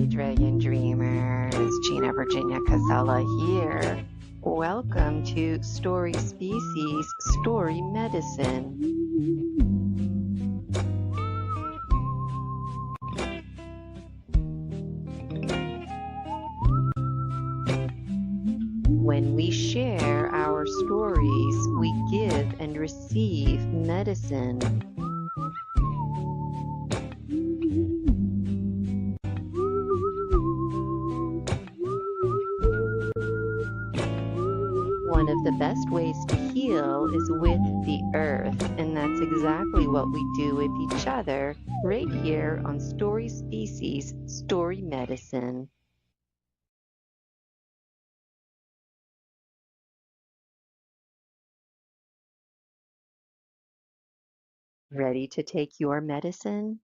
Hi, Dragon Dreamers. Gina Virginia Casella here. Welcome to Story Species Story Medicine. When we share our stories, we give and receive medicine. One of the best ways to heal is with the earth, and that's exactly what we do with each other right here on Story Species Story Medicine. Ready to take your medicine?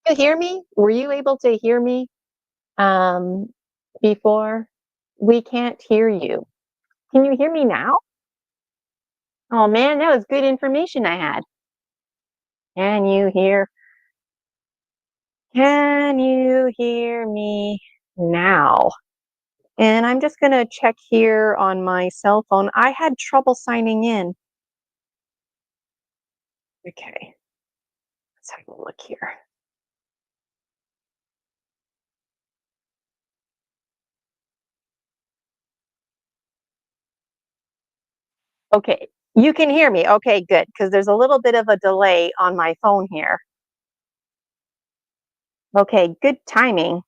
You hear me? Were you able to hear me um, before? We can't hear you. Can you hear me now? Oh man, that was good information I had. Can you hear? Can you hear me now? And I'm just going to check here on my cell phone. I had trouble signing in. Okay, let's have a look here. Okay, you can hear me. Okay, good, because there's a little bit of a delay on my phone here. Okay, good timing.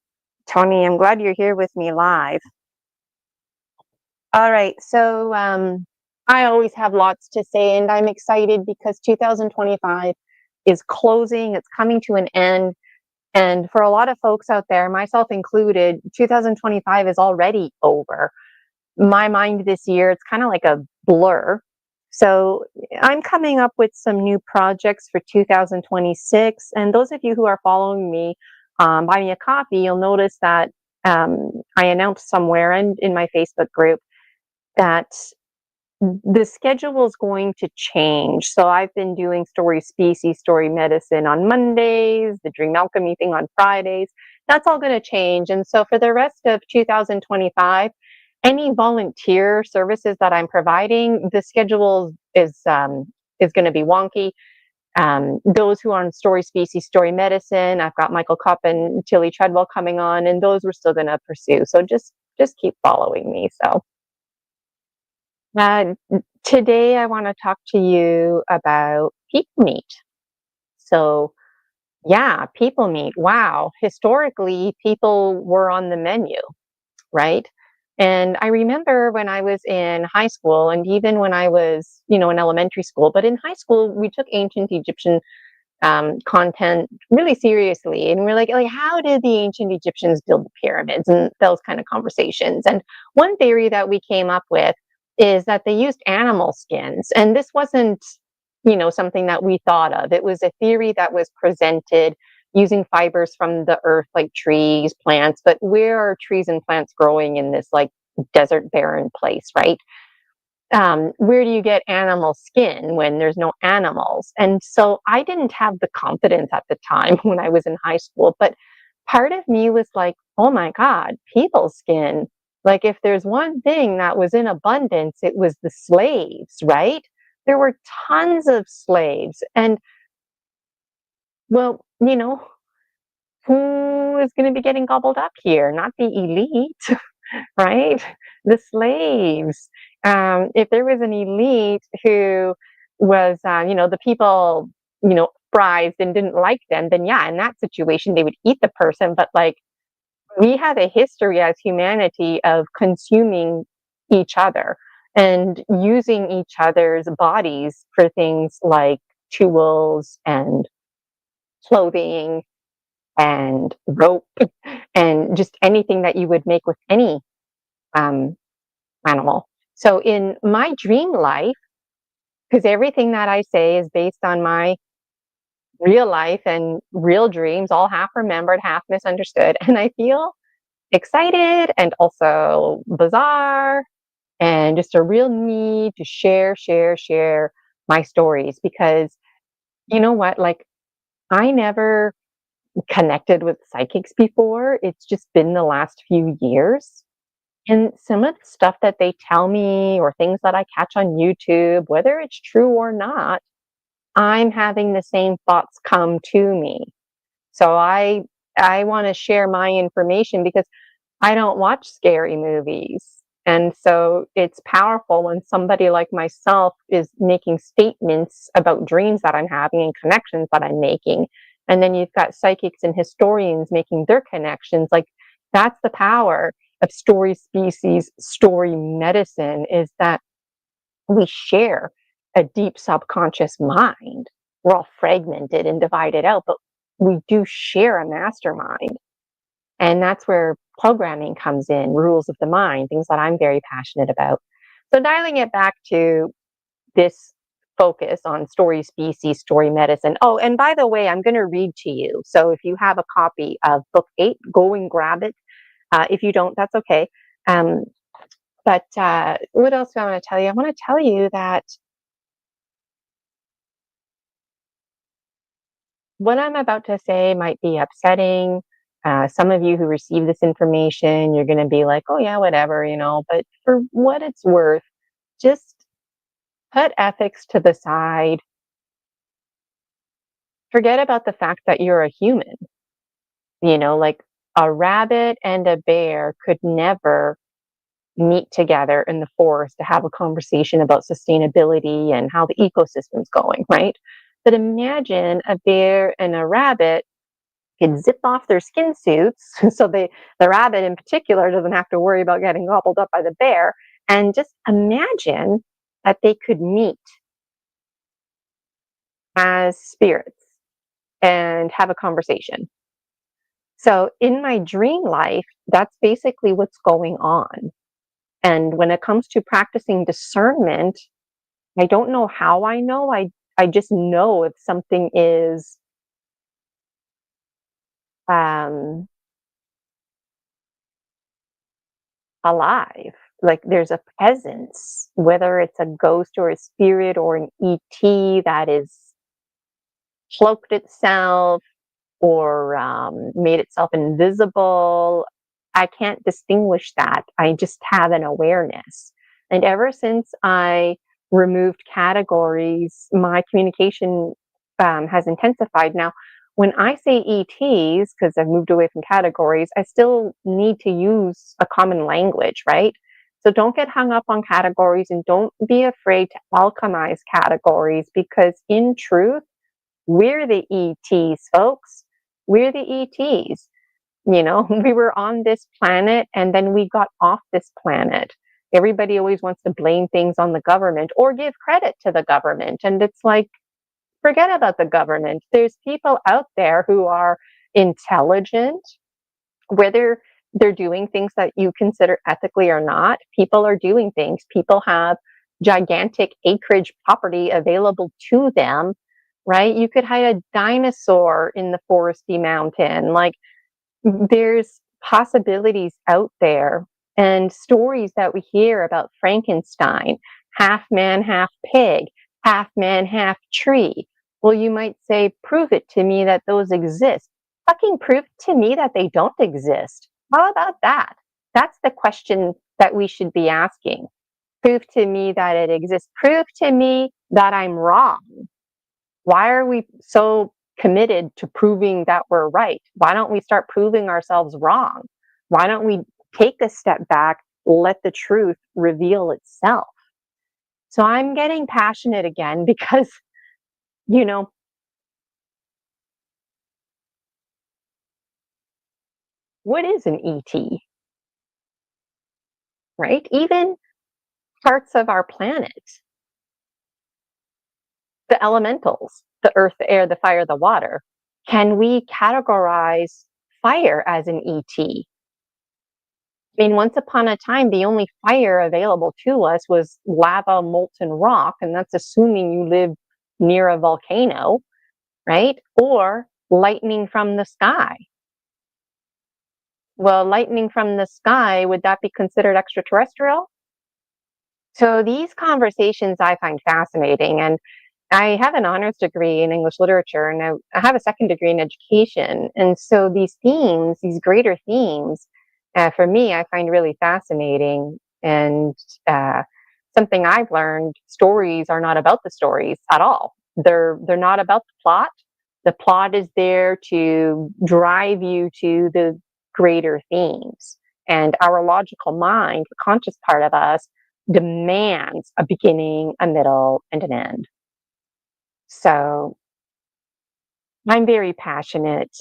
Tony, I'm glad you're here with me live. All right, so I always have lots to say, and I'm excited because 2025 is closing, it's coming to an end. And for a lot of folks out there, myself included, 2025 is already over. My mind this year, it's kind of like a blur. So I'm coming up with some new projects for 2026. And those of you who are following me, buy me a coffee, you'll notice that I announced somewhere and in my Facebook group that the schedule is going to change. So I've been doing story species, story medicine on Mondays, the dream alchemy thing on Fridays. That's all going to change. And so for the rest of 2025, any volunteer services that I'm providing, the schedule is going to be wonky. Those who are on story species, story medicine, I've got Michael Kopp and Tilly Treadwell coming on, and those we're still going to pursue. So just keep following me. So uh, today I want to talk to you about people meat. So yeah, people meat. Wow, historically people were on the menu, right? And I remember when I was in high school and even when I was, in elementary school, but in high school, we took ancient Egyptian content really seriously. And we're like, how did the ancient Egyptians build the pyramids and those kind of conversations? And one theory that we came up with is that they used animal skins. And this wasn't, something that we thought of. It was a theory that was presented using fibers from the earth, like trees, plants. But where are trees and plants growing in this like desert barren place, right? Where do you get animal skin when there's no animals? And so I didn't have the confidence at the time when I was in high school, but part of me was like, oh my God, people skin. Like if there's one thing that was in abundance, it was the slaves, right? There were tons of slaves. And well, who is going to be getting gobbled up here? Not the elite, right? The slaves. If there was an elite who was, the people, prized and didn't like them, then yeah, in that situation, they would eat the person. But like, we have a history as humanity of consuming each other and using each other's bodies for things like tools and clothing and rope and just anything that you would make with any um, animal. So in my dream life, because everything that I say is based on my real life and real dreams, all half remembered, half misunderstood, and I feel excited and also bizarre and just a real need to share my stories because you know what? Like, I never connected with psychics before. It's just been the last few years. And some of the stuff that they tell me or things that I catch on YouTube, whether it's true or not, I'm having the same thoughts come to me. So I want to share my information because I don't watch scary movies. And so it's powerful when somebody like myself is making statements about dreams that I'm having and connections that I'm making. And then you've got psychics and historians making their connections. Like that's the power of story species, story medicine is that we share a deep subconscious mind. We're all fragmented and divided out, but we do share a mastermind. And that's where programming comes in, rules of the mind, things that I'm very passionate about. So dialing it back to this focus on story species, story medicine. Oh, and by the way, I'm going to read to you. So if you have a copy of book 8, go and grab it. If you don't, that's okay. But what else do I want to tell you? I want to tell you that what I'm about to say might be upsetting. Some of you who receive this information, you're going to be like, oh, yeah, whatever, but for what it's worth, just put ethics to the side. Forget about the fact that you're a human. Like a rabbit and a bear could never meet together in the forest to have a conversation about sustainability and how the ecosystem's going, right? But imagine a bear and a rabbit could zip off their skin suits so the rabbit in particular doesn't have to worry about getting gobbled up by the bear, and just imagine that they could meet as spirits and have a conversation. So in my dream life, that's basically what's going on. And when it comes to practicing discernment, I don't know how I know. I just know if something is um, alive. Like there's a presence, whether it's a ghost or a spirit or an ET that is cloaked itself or made itself invisible. I can't distinguish that. I just have an awareness. And ever since I removed categories, my communication has intensified. Now, when I say ETs, because I've moved away from categories, I still need to use a common language, right? So don't get hung up on categories and don't be afraid to alchemize categories, because in truth, we're the ETs, folks. We're the ETs. You know, we were on this planet and then we got off this planet. Everybody always wants to blame things on the government or give credit to the government. And it's like, forget about the government. There's people out there who are intelligent, whether they're doing things that you consider ethically or not. People are doing things. People have gigantic acreage property available to them, right? You could hide a dinosaur in the foresty mountain. Like, there's possibilities out there, and stories that we hear about Frankenstein, half man, half pig, half man, half tree. Well, you might say, prove it to me that those exist. Fucking prove to me that they don't exist. How about that? That's the question that we should be asking. Prove to me that it exists. Prove to me that I'm wrong. Why are we so committed to proving that we're right? Why don't we start proving ourselves wrong? Why don't we take a step back, let the truth reveal itself? So I'm getting passionate again because, you know, what is an ET, right? Even parts of our planet, the elementals, the earth, the air, the fire, the water. Can we categorize fire as an ET? I mean, once upon a time, the only fire available to us was lava, molten rock, and that's assuming you live near a volcano, right? Or lightning from the sky. Well, lightning from the sky, would that be considered extraterrestrial? So these conversations I find fascinating, and I have an honors degree in English literature, and I have a second degree in education. And so these themes, these greater themes, for me, I find really fascinating. And something I've learned: stories are not about the stories at all. They're not about the plot. The plot is there to drive you to the greater themes. And our logical mind, the conscious part of us, demands a beginning, a middle, and an end. So I'm very passionate.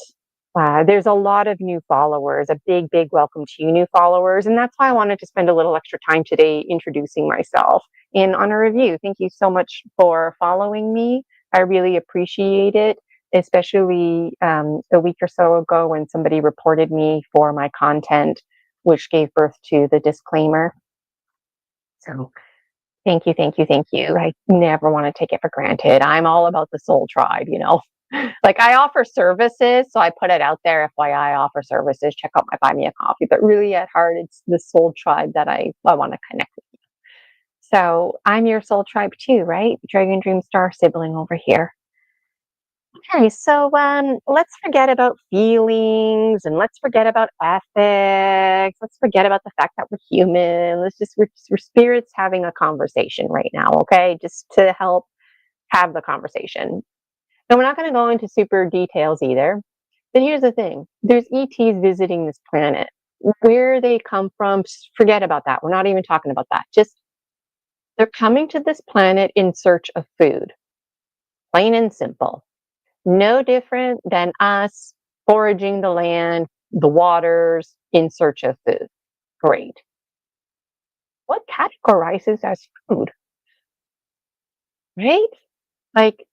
There's a lot of new followers, a big, big welcome to you, new followers. And that's why I wanted to spend a little extra time today introducing myself in honor of you. Thank you so much for following me. I really appreciate it, especially a week or so ago when somebody reported me for my content, which gave birth to the disclaimer. So thank you, thank you, thank you. I never want to take it for granted. I'm all about the soul tribe, you know. Like, I offer services, so I put it out there. FYI, I offer services. Check out my Buy Me a Coffee. But really, at heart, it's the soul tribe that I want to connect with you. So I'm your soul tribe too, right? Dragon Dream Star sibling over here. Okay, so let's forget about feelings and let's forget about ethics. Let's forget about the fact that we're human. We're spirits having a conversation right now, okay? Just to help have the conversation. And we're not going to go into super details either. But here's the thing: there's ETs visiting this planet. Where they come from, forget about that. We're not even talking about that. Just, they're coming to this planet in search of food. Plain and simple. No different than us foraging the land, the waters, in search of food. Great. What categorizes as food, right? Like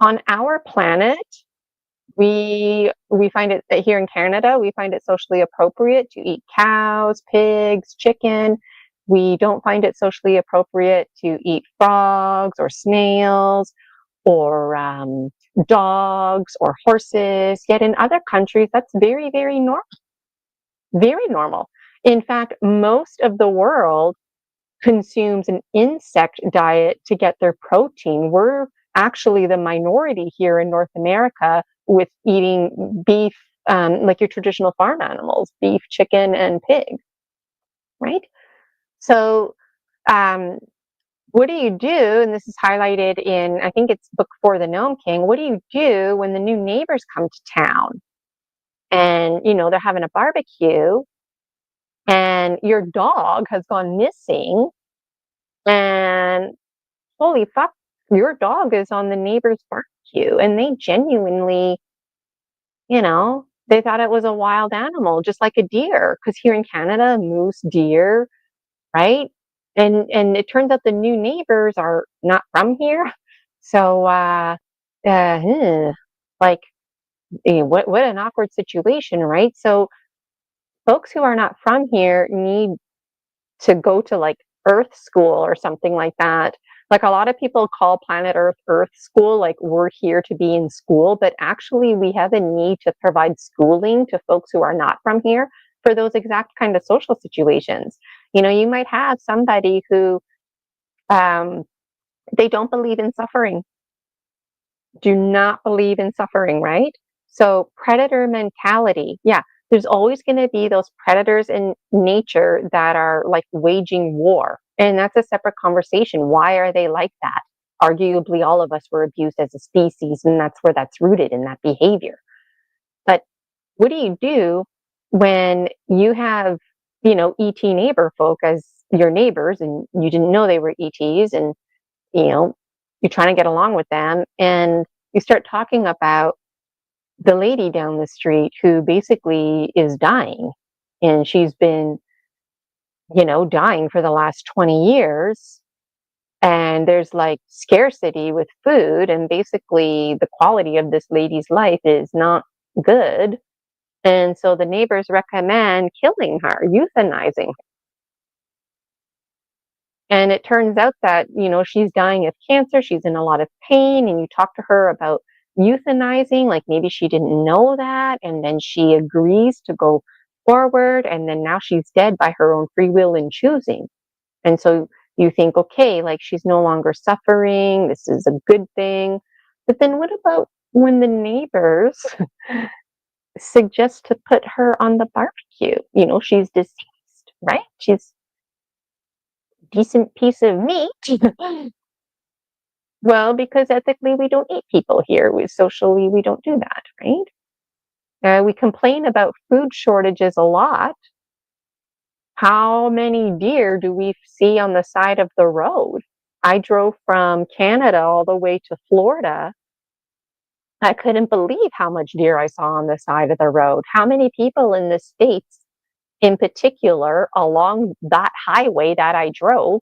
on our planet, we find it here in Canada, we find it socially appropriate to eat cows, pigs, chicken. We don't find it socially appropriate to eat frogs or snails or dogs or horses. Yet in other countries, that's very, very normal. Very normal. In fact, most of the world consumes an insect diet to get their protein. We're actually the minority here in North America with eating beef, like your traditional farm animals, beef, chicken, and pig, right? So, what do you do? And this is highlighted in, I think it's book 4, The Gnome King. What do you do when the new neighbors come to town and, they're having a barbecue and your dog has gone missing and holy fuck, your dog is on the neighbor's barbecue. And they genuinely, they thought it was a wild animal, just like a deer. Because here in Canada, moose, deer, right? And it turns out the new neighbors are not from here. So, like, what an awkward situation, right? So, folks who are not from here need to go to like Earth school or something like that. Like a lot of people call planet Earth school, like we're here to be in school, but actually we have a need to provide schooling to folks who are not from here for those exact kind of social situations. You might have somebody who they don't believe in suffering, do not believe in suffering, right? So predator mentality, yeah, there's always going to be those predators in nature that are like waging war. And that's a separate conversation. Why are they like that? Arguably, all of us were abused as a species, and that's where that's rooted in that behavior. But what do you do when you have, ET neighbor folk as your neighbors and you didn't know they were ETs and, you're trying to get along with them and you start talking about the lady down the street who basically is dying and she's been dying for the last 20 years and there's like scarcity with food and basically the quality of this lady's life is not good, and so the neighbors recommend killing her, euthanizing her. And it turns out that she's dying of cancer, she's in a lot of pain, and you talk to her about euthanizing, like maybe she didn't know that, and then she agrees to go forward, and then now she's dead by her own free will and choosing. And so you think, okay, like she's no longer suffering, this is a good thing. But then what about when the neighbors suggest to put her on the barbecue? She's deceased, right? She's a decent piece of meat. Well, because ethically we don't eat people here. Socially we don't do that, right? We complain about food shortages a lot. How many deer do we see on the side of the road? I drove from Canada all the way to Florida. I couldn't believe how much deer I saw on the side of the road. How many people in the States, in particular, along that highway that I drove,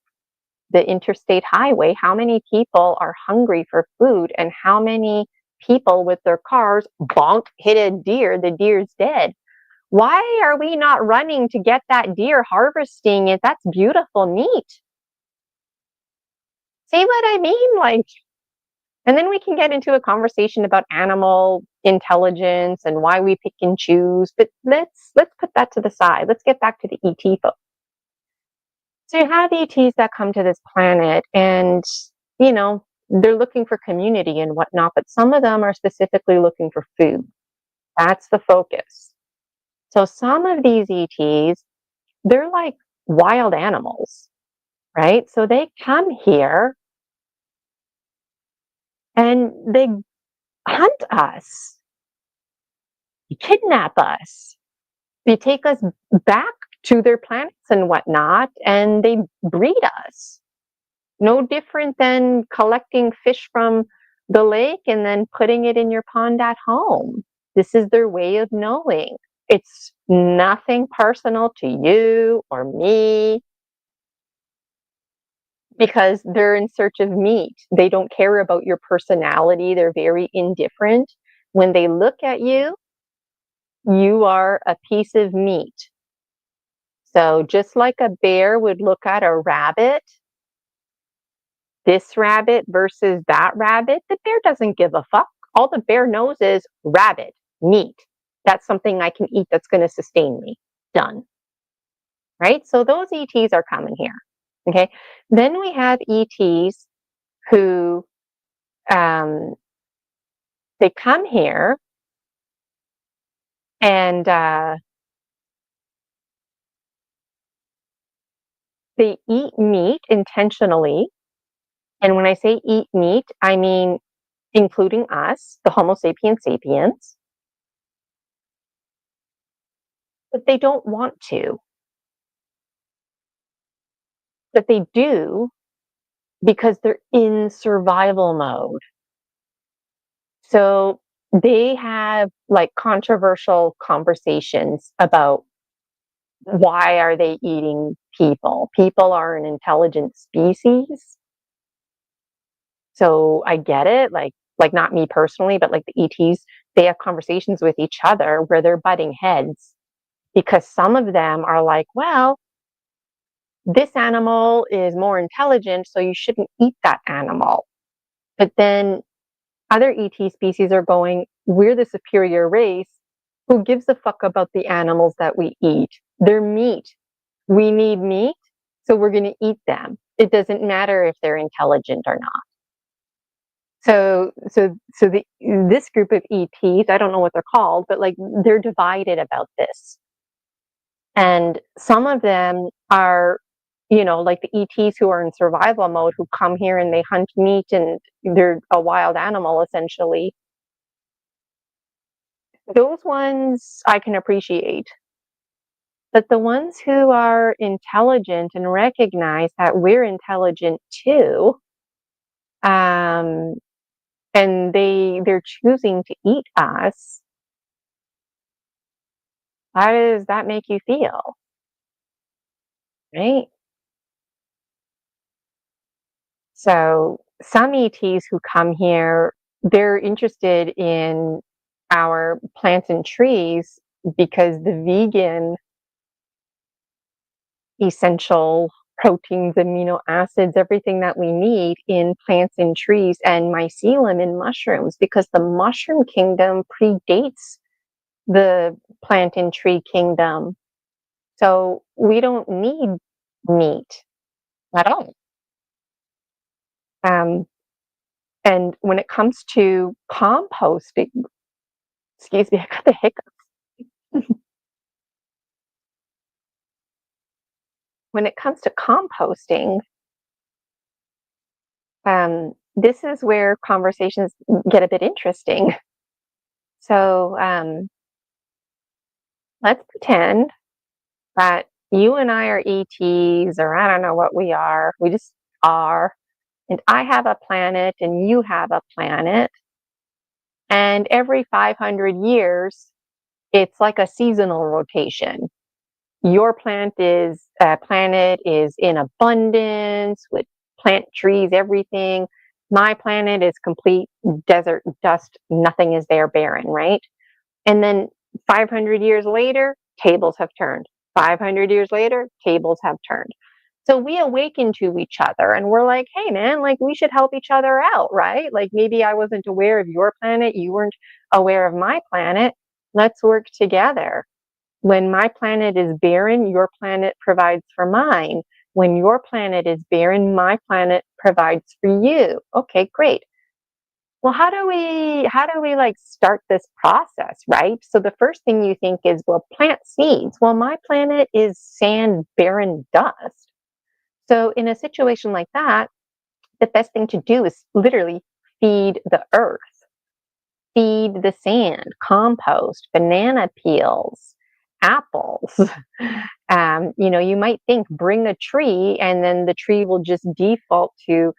the interstate highway, how many people are hungry for food and how many people with their cars bonk, hit a deer, the deer's dead. Why are we not running to get that deer, harvesting it? That's beautiful meat. See what I mean? Like, and then we can get into a conversation about animal intelligence and why we pick and choose, but let's put that to the side. Let's get back to the ET folk. So you have ETs that come to this planet and, they're looking for community and whatnot, but some of them are specifically looking for food. That's the focus. So some of these ETs, they're like wild animals, right? So they come here and they hunt us, kidnap us, they take us back to their planets and whatnot, and they breed us. No different than collecting fish from the lake and then putting it in your pond at home. This is their way of knowing. It's nothing personal to you or me, because they're in search of meat. They don't care about your personality. They're very indifferent. When they look at you, you are a piece of meat. So just like a bear would look at a rabbit, this rabbit versus that rabbit, the bear doesn't give a fuck. All the bear knows is rabbit, meat. That's something I can eat that's going to sustain me. Done. Right? So those ETs are coming here. Okay. Then we have ETs who they come here and they eat meat intentionally. And when I say eat meat, I mean including us, the Homo sapiens sapiens. But they don't want to. But they do because they're in survival mode. So they have like controversial conversations about why are they eating people? People are an intelligent species. So I get it, like not me personally, but like the ETs, they have conversations with each other where they're butting heads, because some of them are like, well, this animal is more intelligent, so you shouldn't eat that animal. But then other ET species are going, we're the superior race. Who gives a fuck about the animals that we eat? They're meat. We need meat, so we're going to eat them. It doesn't matter if they're intelligent or not. So this group of ETs, I don't know what they're called, but like they're divided about this. And some of them are, like the ETs who are in survival mode, who come here and they hunt meat and they're a wild animal essentially. Those ones I can appreciate. But the ones who are intelligent and recognize that we're intelligent too, and they're choosing to eat us, how does that make you feel? Right? So some ETs who come here, they're interested in our plants and trees because the vegan essential proteins, amino acids, everything that we need in plants and trees, and mycelium in mushrooms, because the mushroom kingdom predates the plant and tree kingdom. So we don't need meat at all. And when it comes to composting, excuse me, I got the hiccups. When it comes to composting, this is where conversations get a bit interesting. So let's pretend that you and I are ETs, or I don't know what we are. We just are. And I have a planet and you have a planet. And every 500 years, it's like a seasonal rotation. Your planet is in abundance with plant, trees, everything. My planet is complete desert, dust, nothing is there, barren, right? And then 500 years later, tables have turned. 500 years later, tables have turned. So we awaken to each other and we're like, hey man, like we should help each other out, right? Like maybe I wasn't aware of your planet, you weren't aware of my planet. Let's work together. When my planet is barren, your planet provides for mine. When your planet is barren, my planet provides for you. Okay, great. Well, how do we like start this process, right? So the first thing you think is, well, plant seeds. Well, my planet is sand, barren dust. So in a situation like that, the best thing to do is literally feed the earth, feed the sand, compost, banana peels, apples. You might think bring a tree and then the tree will just default to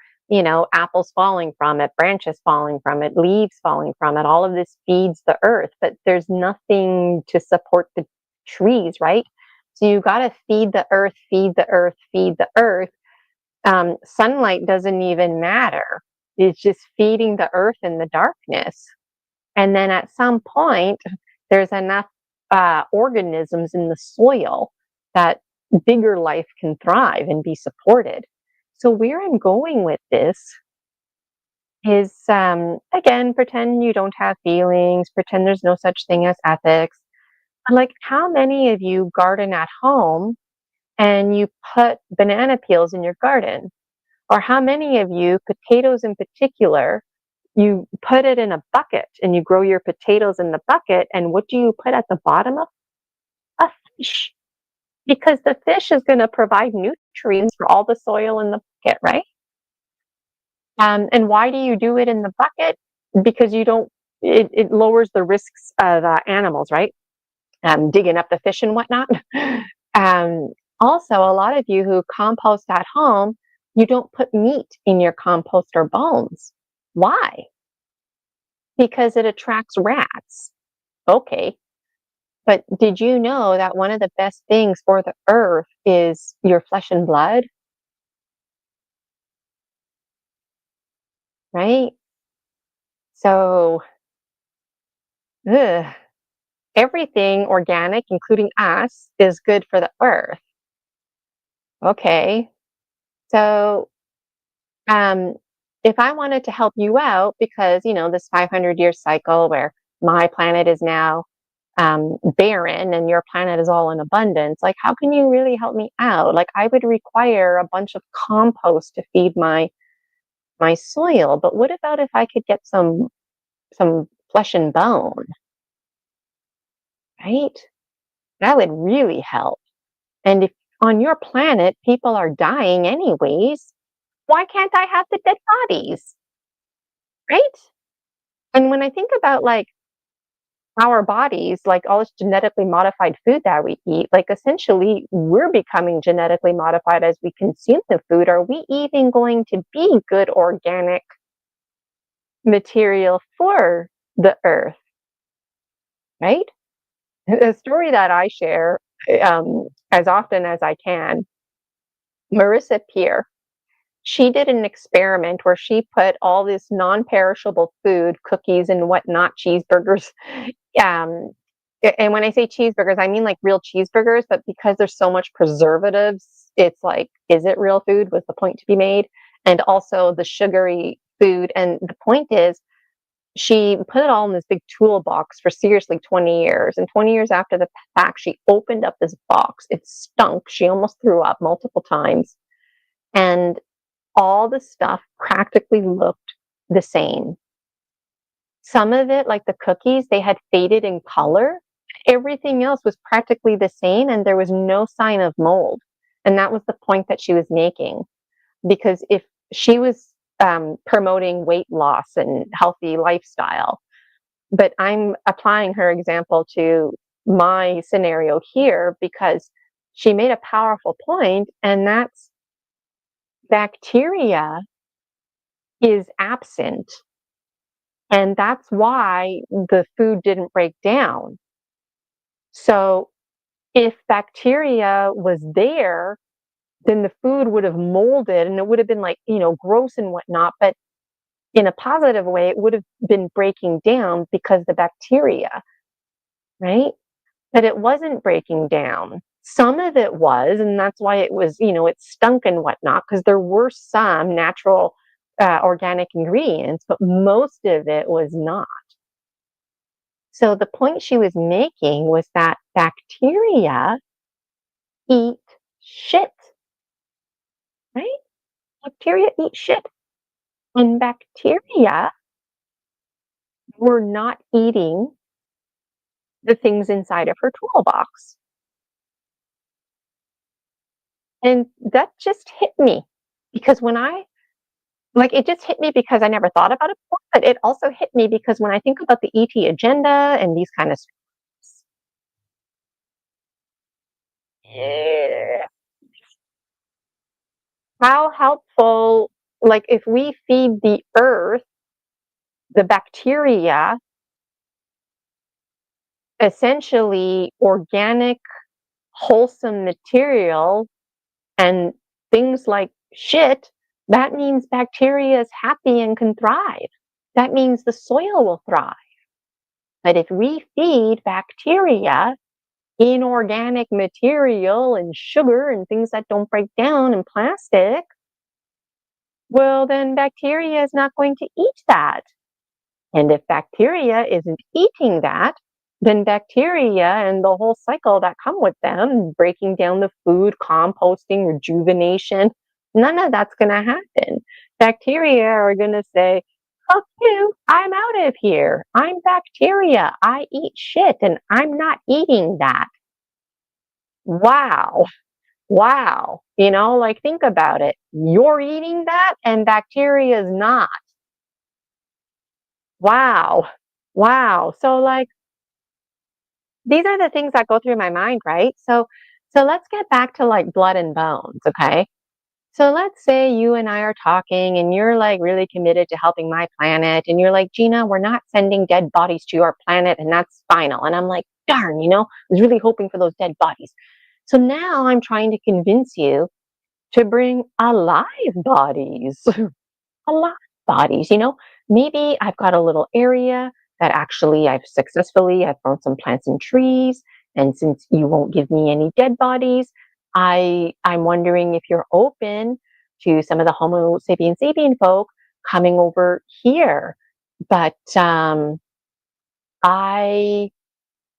apples falling from it, branches falling from it, leaves falling from it. All of this feeds the earth, but there's nothing to support the trees, right? So you got to feed the earth, feed the earth, feed the earth. Sunlight doesn't even matter. It's just feeding the earth in the darkness. And then at some point, there's enough organisms in the soil that bigger life can thrive and be supported. So where I'm going with this is, again, pretend you don't have feelings, pretend there's no such thing as ethics. Like, how many of you garden at home and you put banana peels in your garden? Or how many of you, potatoes in particular, you put it in a bucket and you grow your potatoes in the bucket, and what do you put at the bottom of? A fish. Because the fish is going to provide nutrients for all the soil in the bucket, right? And why do you do it in the bucket? Because you don't, it lowers the risks of animals, right? Digging up the fish and whatnot. um, Also, a lot of you who compost at home, you don't put meat in your compost or bones. Why? Because it attracts rats. Okay. But did you know that one of the best things for the earth is your flesh and blood? Right? So, ugh, everything organic, including us, is good for the earth. Okay. So, um, if I wanted to help you out, because, this 500-year cycle where my planet is now barren and your planet is all in abundance, like, how can you really help me out? Like, I would require a bunch of compost to feed my soil, but what about if I could get some flesh and bone, right? That would really help. And if on your planet people are dying anyways, why can't I have the dead bodies, right? And when I think about, like, our bodies, like all this genetically modified food that we eat, like, essentially we're becoming genetically modified as we consume the food. Are we even going to be good organic material for the earth, right? The story that I share, as often as I can, Marissa Peer, she did an experiment where she put all this non-perishable food, cookies and whatnot, cheeseburgers. Um, and when I say cheeseburgers, I mean like real cheeseburgers, but because there's so much preservatives, it's like, is it real food? Was the point to be made? And also the sugary food. And the point is, she put it all in this big toolbox for seriously 20 years. And 20 years after the fact, she opened up this box. It stunk. She almost threw up multiple times. And all the stuff practically looked the same. Some of it, like the cookies, they had faded in color. Everything else was practically the same, and there was no sign of mold. And that was the point that she was making. Because if she was promoting weight loss and healthy lifestyle, but I'm applying her example to my scenario here because she made a powerful point, and that's bacteria is absent. And that's why the food didn't break down. So if bacteria was there, then the food would have molded and it would have been like, gross and whatnot. But in a positive way, it would have been breaking down because the bacteria, right? But it wasn't breaking down. Some of it was, and that's why it was, it stunk and whatnot, because there were some natural organic ingredients, but most of it was not. So the point she was making was that bacteria eat shit, right? Bacteria eat shit. And bacteria were not eating the things inside of her toolbox. And that just hit me because it just hit me because I never thought about it before, but it also hit me because when I think about the ET agenda and these kind of yeah, how helpful Like if we feed the earth, the bacteria, essentially organic, wholesome material and things like shit, that means bacteria is happy and can thrive. That means the soil will thrive. But if we feed bacteria inorganic material and sugar and things that don't break down and plastic, well, then bacteria is not going to eat that. And if bacteria isn't eating that, then bacteria and the whole cycle that come with them, breaking down the food, composting, rejuvenation, none of that's going to happen. Bacteria are going to say, fuck you, I'm out of here. I'm bacteria. I eat shit and I'm not eating that. Wow. Wow. Like think about it. You're eating that and bacteria is not. Wow. Wow. So like these are the things that go through my mind, right? So let's get back to like blood and bones, okay? So let's say you and I are talking and you're like really committed to helping my planet and you're like, Gina, we're not sending dead bodies to your planet and that's final. And I'm like, darn, I was really hoping for those dead bodies. So now I'm trying to convince you to bring alive bodies. Alive bodies, maybe I've got a little area that actually I've grown some plants and trees, and since you won't give me any dead bodies, I'm wondering if you're open to some of the Homo sapiens sapien folk coming over here. But I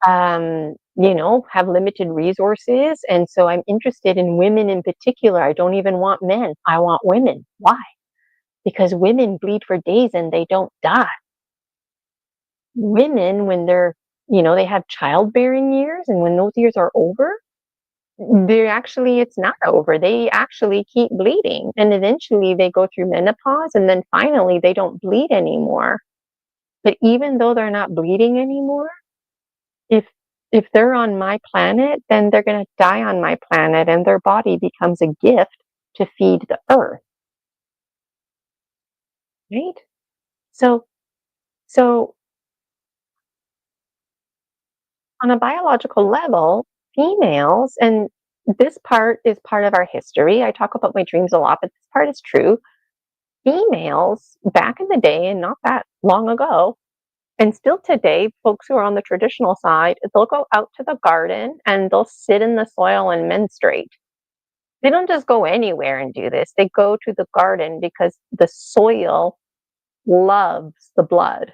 have limited resources, and so I'm interested in women in particular. I don't even want men. I want women. Why? Because women bleed for days and they don't die. Women, when they have childbearing years, and when those years are over, it's not over. They actually keep bleeding. And eventually they go through menopause, and then finally they don't bleed anymore. But even though they're not bleeding anymore, if they're on my planet, then they're going to die on my planet, and their body becomes a gift to feed the earth. Right? So on a biological level, females, and this part is part of our history. I talk about my dreams a lot, but this part is true. Females back in the day, and not that long ago, and still today, folks who are on the traditional side, they'll go out to the garden and they'll sit in the soil and menstruate. They don't just go anywhere and do this. They go to the garden because the soil loves the blood.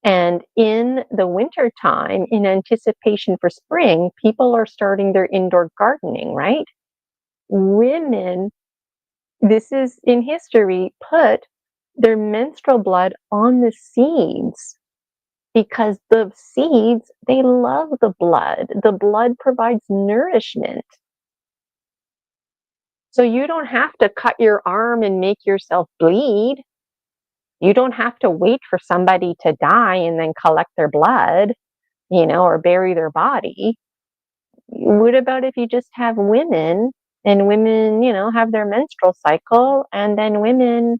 And in the wintertime, in anticipation for spring, people are starting their indoor gardening, right? Women, this is in history, put their menstrual blood on the seeds because the seeds, they love the blood. The blood provides nourishment. So you don't have to cut your arm and make yourself bleed. You don't have to wait for somebody to die and then collect their blood, or bury their body. What about if you just have women, and women, have their menstrual cycle, and then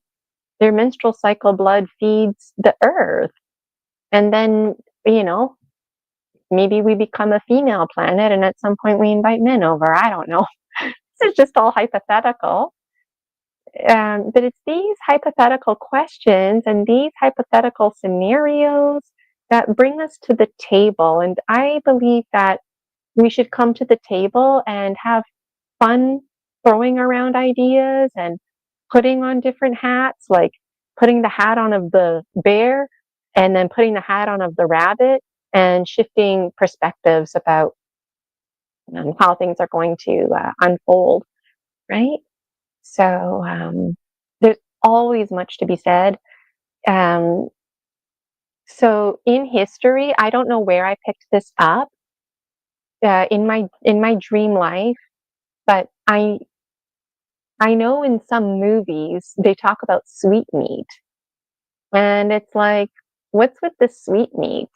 their menstrual cycle blood feeds the earth. And then, maybe we become a female planet and at some point we invite men over. I don't know. This is just all hypothetical. But it's these hypothetical questions and these hypothetical scenarios that bring us to the table. And I believe that we should come to the table and have fun throwing around ideas and putting on different hats, like putting the hat on of the bear and then putting the hat on of the rabbit, and shifting perspectives about how things are going to unfold, right? So there's always much to be said. Um, so in history, I don't know where I picked this up in my dream life, but I know in some movies they talk about sweetmeat, and it's like, what's with the sweetmeat?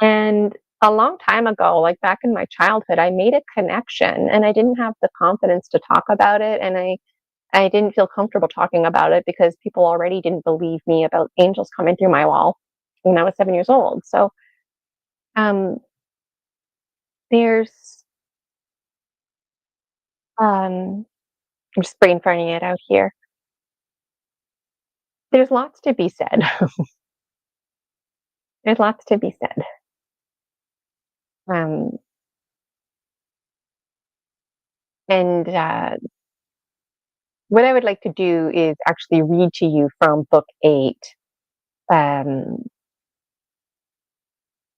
And a long time ago, like back in my childhood, I made a connection, and I didn't have the confidence to talk about it, and I didn't feel comfortable talking about it because people already didn't believe me about angels coming through my wall when I was 7 years old. So, um, there's, I'm just brain farting it out here. There's lots to be said. There's lots to be said. Um, and what I would like to do is actually read to you from book 8. Um,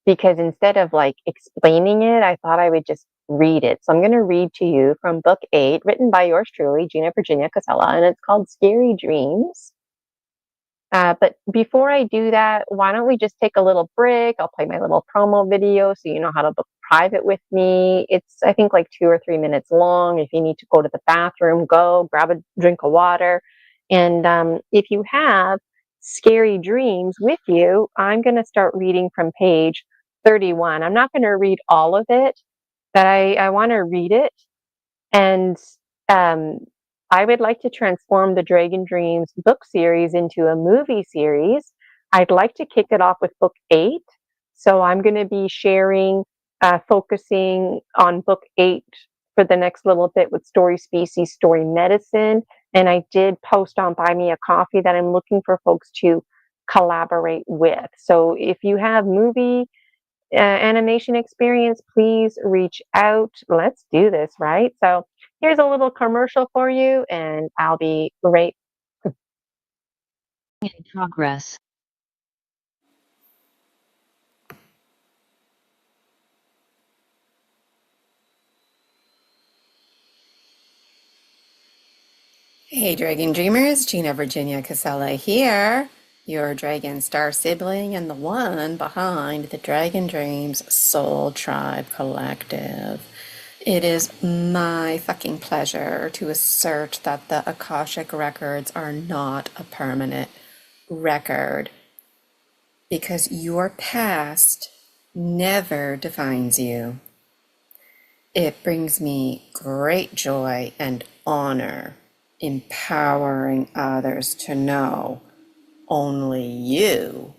because instead of like explaining it, I thought I would just read it. So I'm going to read to you from book 8, written by yours truly, Gina Virginia Casella, and it's called Scary Dreams. But before I do that, why don't we just take a little break? I'll play my little promo video so you know how to book private with me. It's, I think, like 2 or 3 minutes long. If you need to go to the bathroom, go grab a drink of water. And if you have scary dreams with you, I'm going to start reading from page 31. I'm not going to read all of it, but I want to read it. And um, I would like to transform the Dragon Dreams book series into a movie series. I'd like to kick it off with book 8. So I'm going to be sharing, focusing on book 8 for the next little bit with Story Species, Story Medicine. And I did post on Buy Me a Coffee that I'm looking for folks to collaborate with. So if you have movie animation experience, please reach out. Let's do this, right? So here's a little commercial for you, and I'll be right in progress. Hey, Dragon Dreamers, Gina Virginia Casella here, your Dragon Star sibling and the one behind the Dragon Dreams Soul Tribe Collective. It is my fucking pleasure to assert that the Akashic records are not a permanent record because your past never defines you. It brings me great joy and honor empowering others to know only you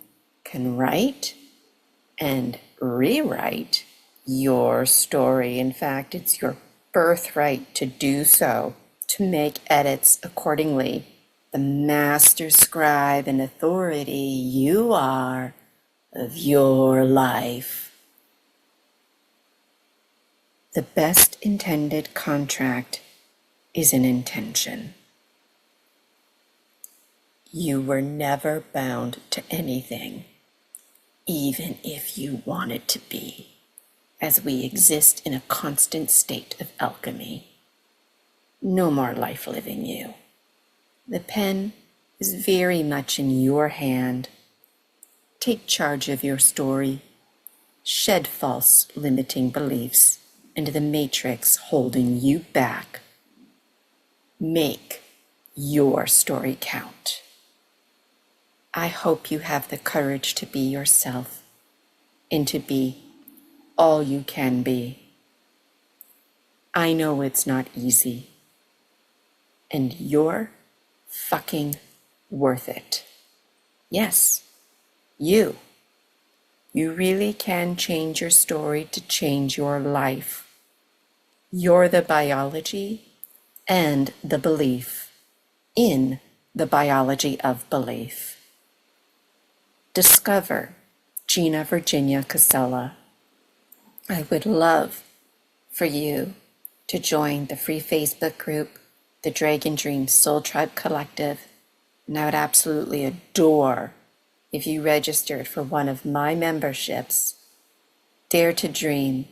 can write and rewrite your story. In fact, it's your birthright to do so, to make edits accordingly. The master scribe and authority you are of your life. The best intended contract is an intention. You were never bound to anything, even if you wanted to be, as we exist in a constant state of alchemy. No more life living you. The pen is very much in your hand. Take charge of your story. Shed false limiting beliefs and the matrix holding you back. Make your story count. I hope you have the courage to be yourself and to be all you can be. I know it's not easy, and you're fucking worth it. Yes, you. You really can change your story to change your life. You're the biology and the belief in the biology of belief. Discover Gina Virginia Casella. I would love for you to join the free Facebook group, the Dragon Dream Soul Tribe Collective, and I would absolutely adore if you registered for one of my memberships. Dare to Dream.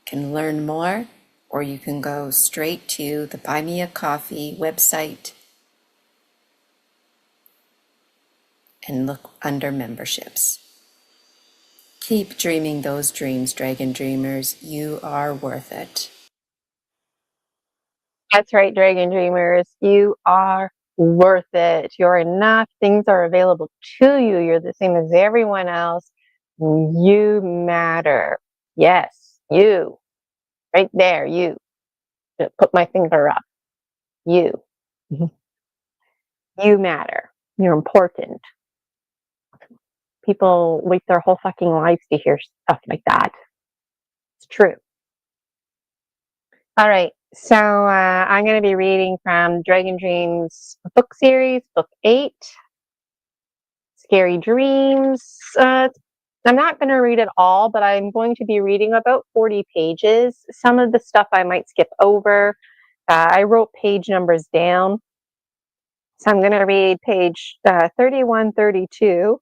Can learn more, or you can go straight to the Buy Me a Coffee website and look under memberships. Keep dreaming those dreams, Dragon Dreamers. You are worth it. That's right, Dragon Dreamers. You are worth it. You're enough. Things are available to you. You're the same as everyone else. You matter. Yes, you. Right there, you. Put my finger up. You. You matter. You're important. People wait their whole fucking lives to hear stuff like that. It's true. All right. So I'm going to be reading from Dragon Dreams book series, book 8, Scary Dreams. I'm not going to read it all, but I'm going to be reading about 40 pages. Some of the stuff I might skip over. I wrote page numbers down. So I'm going to read page 31, 32,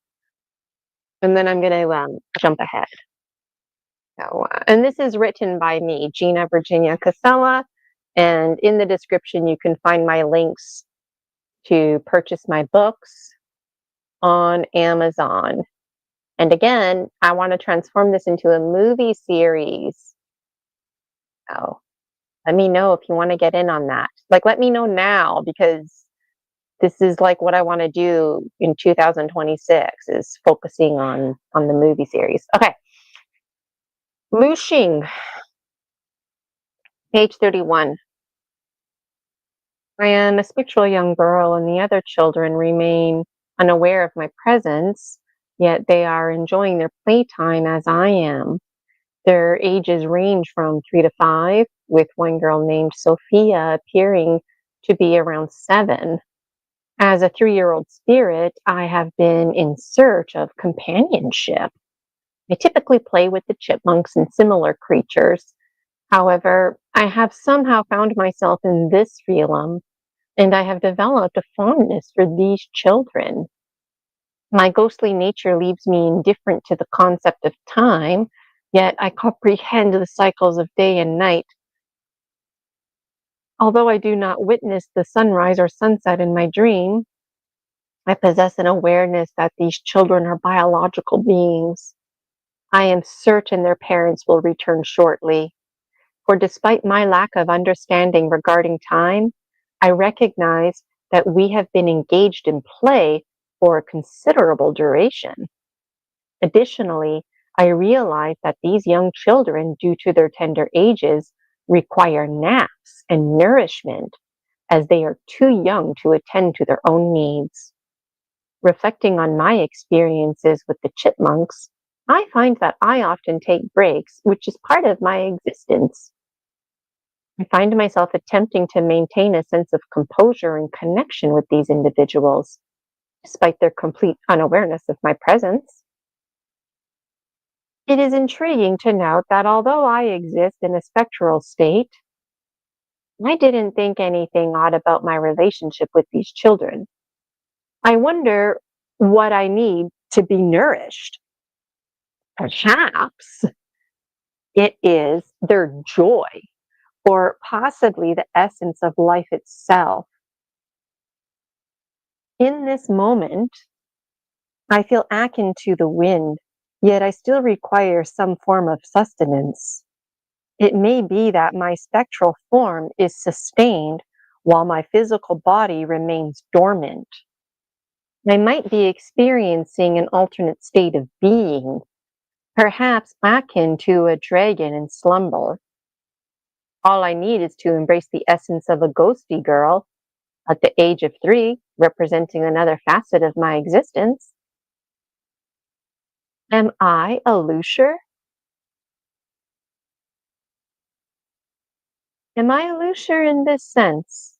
and then I'm going to jump ahead. So, and this is written by me, Gina Virginia Casella. And in the description, you can find my links to purchase my books on Amazon. And again, I want to transform this into a movie series. So let me know if you want to get in on that. Like, let me know now, because this is like what I want to do in 2026 is focusing on the movie series. Okay. Looshing, page 31. I am a spiritual young girl, and the other children remain unaware of my presence, yet they are enjoying their playtime as I am. Their ages range from 3 to 5, with one girl named Sophia appearing to be around 7. As a 3-year-old spirit, I have been in search of companionship. I typically play with the chipmunks and similar creatures. However, I have somehow found myself in this realm, and I have developed a fondness for these children. My ghostly nature leaves me indifferent to the concept of time, yet I comprehend the cycles of day and night. Although I do not witness the sunrise or sunset in my dream, I possess an awareness that these children are biological beings. I am certain their parents will return shortly, for despite my lack of understanding regarding time, I recognize that we have been engaged in play for a considerable duration. Additionally, I realize that these young children, due to their tender ages, require naps and nourishment, as they are too young to attend to their own needs. Reflecting on my experiences with the chipmunks, I find that I often take breaks, which is part of my existence. I find myself attempting to maintain a sense of composure and connection with these individuals, despite their complete unawareness of my presence. It is intriguing to note that although I exist in a spectral state, I didn't think anything odd about my relationship with these children. I wonder what I need to be nourished. Perhaps it is their joy, or possibly the essence of life itself. In this moment, I feel akin to the wind, yet I still require some form of sustenance. It may be that my spectral form is sustained while my physical body remains dormant. I might be experiencing an alternate state of being, perhaps akin to a dragon in slumber. All I need is to embrace the essence of a ghosty girl at the age of 3, representing another facet of my existence. Am I a Loosher? Am I a Loosher in this sense?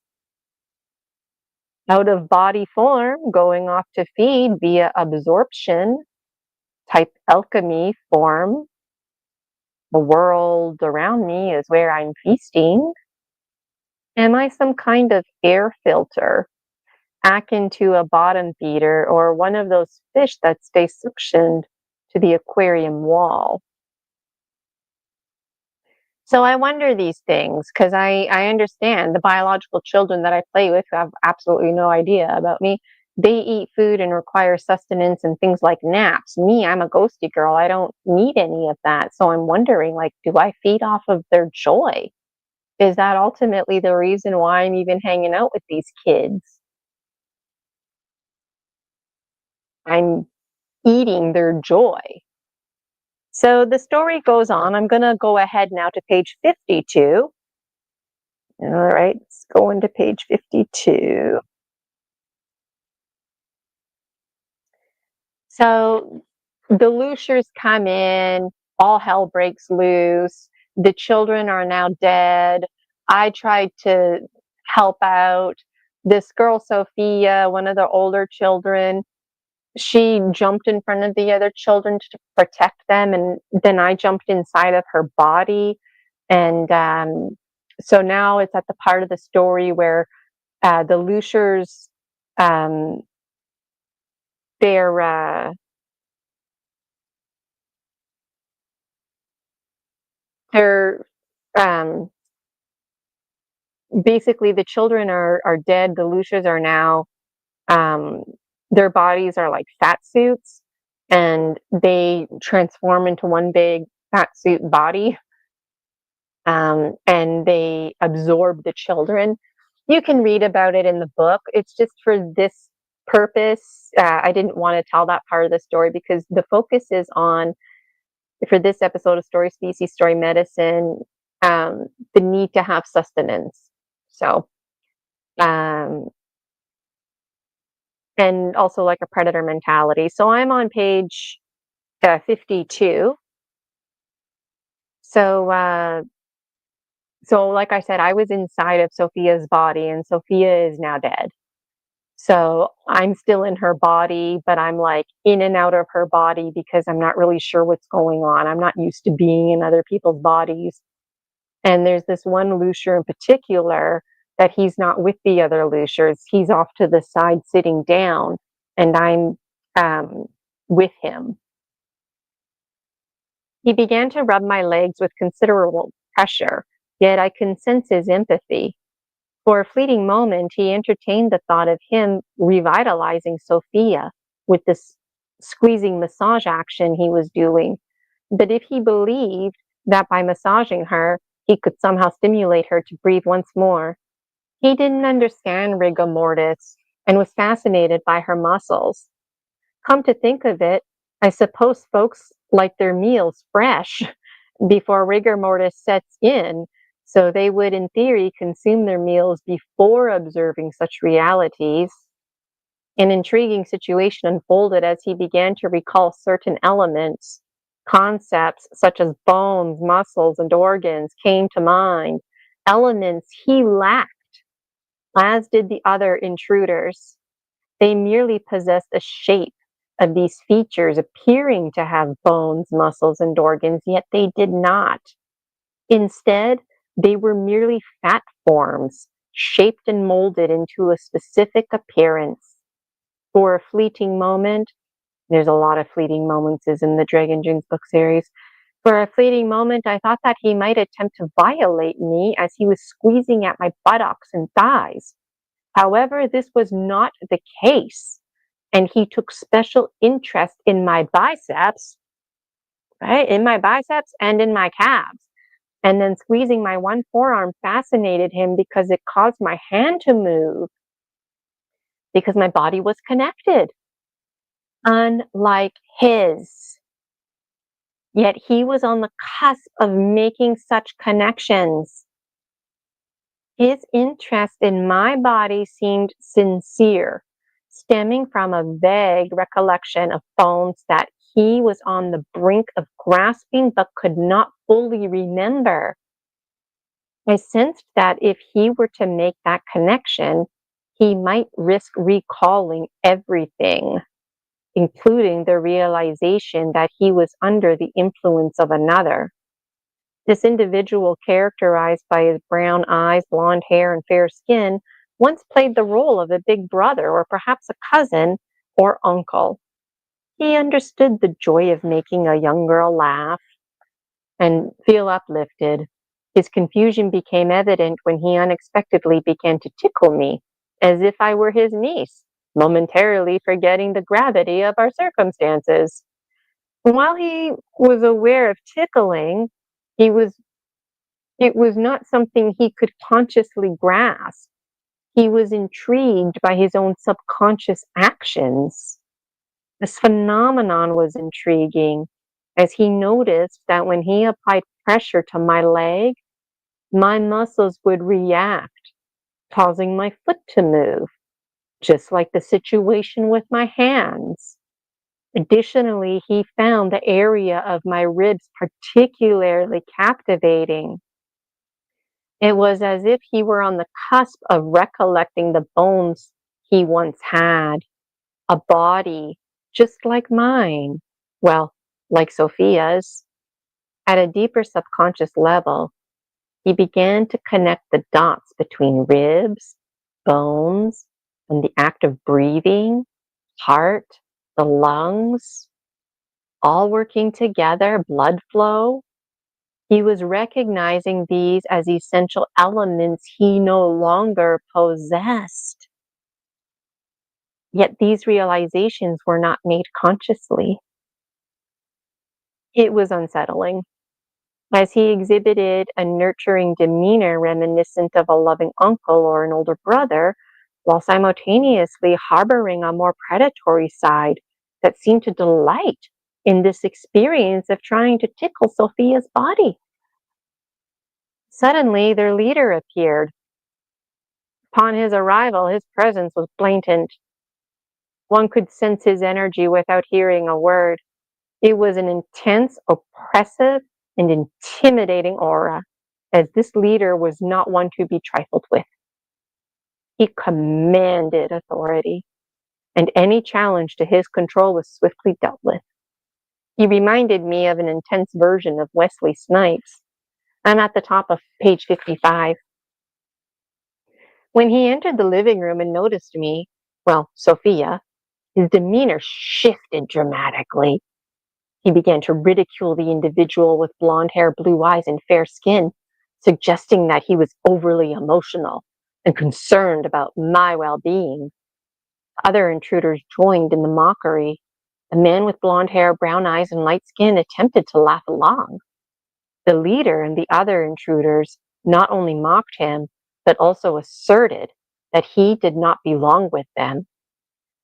Out of body form, going off to feed via absorption, type alchemy form. The world around me is where I'm feasting. Am I some kind of air filter, akin to a bottom feeder, or one of those fish that stay suctioned to the aquarium wall? So I wonder these things because I understand the biological children that I play with who have absolutely no idea about me. They eat food and require sustenance and things like naps. Me, I'm a ghosty girl. I don't need any of that. So I'm wondering, like, do I feed off of their joy? Is that ultimately the reason why I'm even hanging out with these kids? I'm eating their joy. So the story goes on. I'm going to go ahead now to page 52. All right, let's go into page 52. So the Looshers come in, all hell breaks loose. The children are now dead. I tried to help out. This girl, Sophia, one of the older children, she jumped in front of the other children to protect them, and then I jumped inside of her body. And so now it's at the part of the story where the Looshers, um, they're they're um, basically the children are dead. The Lucias are now um, their bodies are like fat suits, and they transform into one big fat suit body, and they absorb the children. You can read about it in the book. It's just for this purpose. I didn't want to tell that part of the story because the focus is on, for this episode of Story Species, Story Medicine, the need to have sustenance. So, um, and also like a predator mentality. So I'm on page 52. So like I said, I was inside of Sophia's body, and Sophia is now dead. So I'm still in her body, but I'm like in and out of her body because I'm not really sure what's going on. I'm not used to being in other people's bodies. And there's this one Loosher in particular that he's not with the other Looshers. He's off to the side sitting down, and I'm with him. He began to rub my legs with considerable pressure, yet I could sense his empathy. For a fleeting moment, he entertained the thought of him revitalizing Sophia with this squeezing massage action he was doing. But if he believed that by massaging her, he could somehow stimulate her to breathe once more, he didn't understand rigor mortis and was fascinated by her muscles. Come to think of it, I suppose folks like their meals fresh before rigor mortis sets in, so they would, in theory, consume their meals before observing such realities. An intriguing situation unfolded as he began to recall certain elements. Concepts such as bones, muscles, and organs came to mind, elements he lacked, as did the other intruders. They merely possessed a shape of these features appearing to have bones, muscles, and organs, yet they did not. Instead, they were merely fat forms, shaped and molded into a specific appearance. For a fleeting moment, there's a lot of fleeting moments in the Dragon Dreams book series. For a fleeting moment, I thought that he might attempt to violate me as he was squeezing at my buttocks and thighs. However, this was not the case, and he took special interest in my biceps, right? In my biceps and in my calves. And then squeezing my one forearm fascinated him because it caused my hand to move, because my body was connected, unlike his. Yet he was on the cusp of making such connections. His interest in my body seemed sincere, stemming from a vague recollection of bones that he was on the brink of grasping but could not fully remember. I sensed that if he were to make that connection, he might risk recalling everything, including the realization that he was under the influence of another. This individual, characterized by his brown eyes, blonde hair, and fair skin, once played the role of a big brother or perhaps a cousin or uncle. He understood the joy of making a young girl laugh and feel uplifted. His confusion became evident when he unexpectedly began to tickle me, as if I were his niece, momentarily forgetting the gravity of our circumstances. While he was aware of tickling, he was it was not something he could consciously grasp. He was intrigued by his own subconscious actions. This phenomenon was intriguing, as he noticed that when he applied pressure to my leg, my muscles would react, causing my foot to move, just like the situation with my hands. Additionally, he found the area of my ribs particularly captivating. It was as if he were on the cusp of recollecting the bones he once had, a body just like mine. Well, like Sophia's. At a deeper subconscious level, he began to connect the dots between ribs, bones, and the act of breathing, heart, the lungs, all working together, blood flow. He was recognizing these as essential elements he no longer possessed. Yet these realizations were not made consciously. It was unsettling, as he exhibited a nurturing demeanor reminiscent of a loving uncle or an older brother, while simultaneously harboring a more predatory side that seemed to delight in this experience of trying to tickle Sophia's body. Suddenly, their leader appeared. Upon his arrival, his presence was blatant. One could sense his energy without hearing a word. It was an intense, oppressive, and intimidating aura, as this leader was not one to be trifled with. He commanded authority, and any challenge to his control was swiftly dealt with. He reminded me of an intense version of Wesley Snipes. I'm at the top of page 55. When he entered the living room and noticed me, well, Sophia, his demeanor shifted dramatically. He began to ridicule the individual with blonde hair, blue eyes, and fair skin, suggesting that he was overly emotional and concerned about my well-being. Other intruders joined in the mockery. The man with blonde hair, brown eyes, and light skin attempted to laugh along. The leader and the other intruders not only mocked him, but also asserted that he did not belong with them,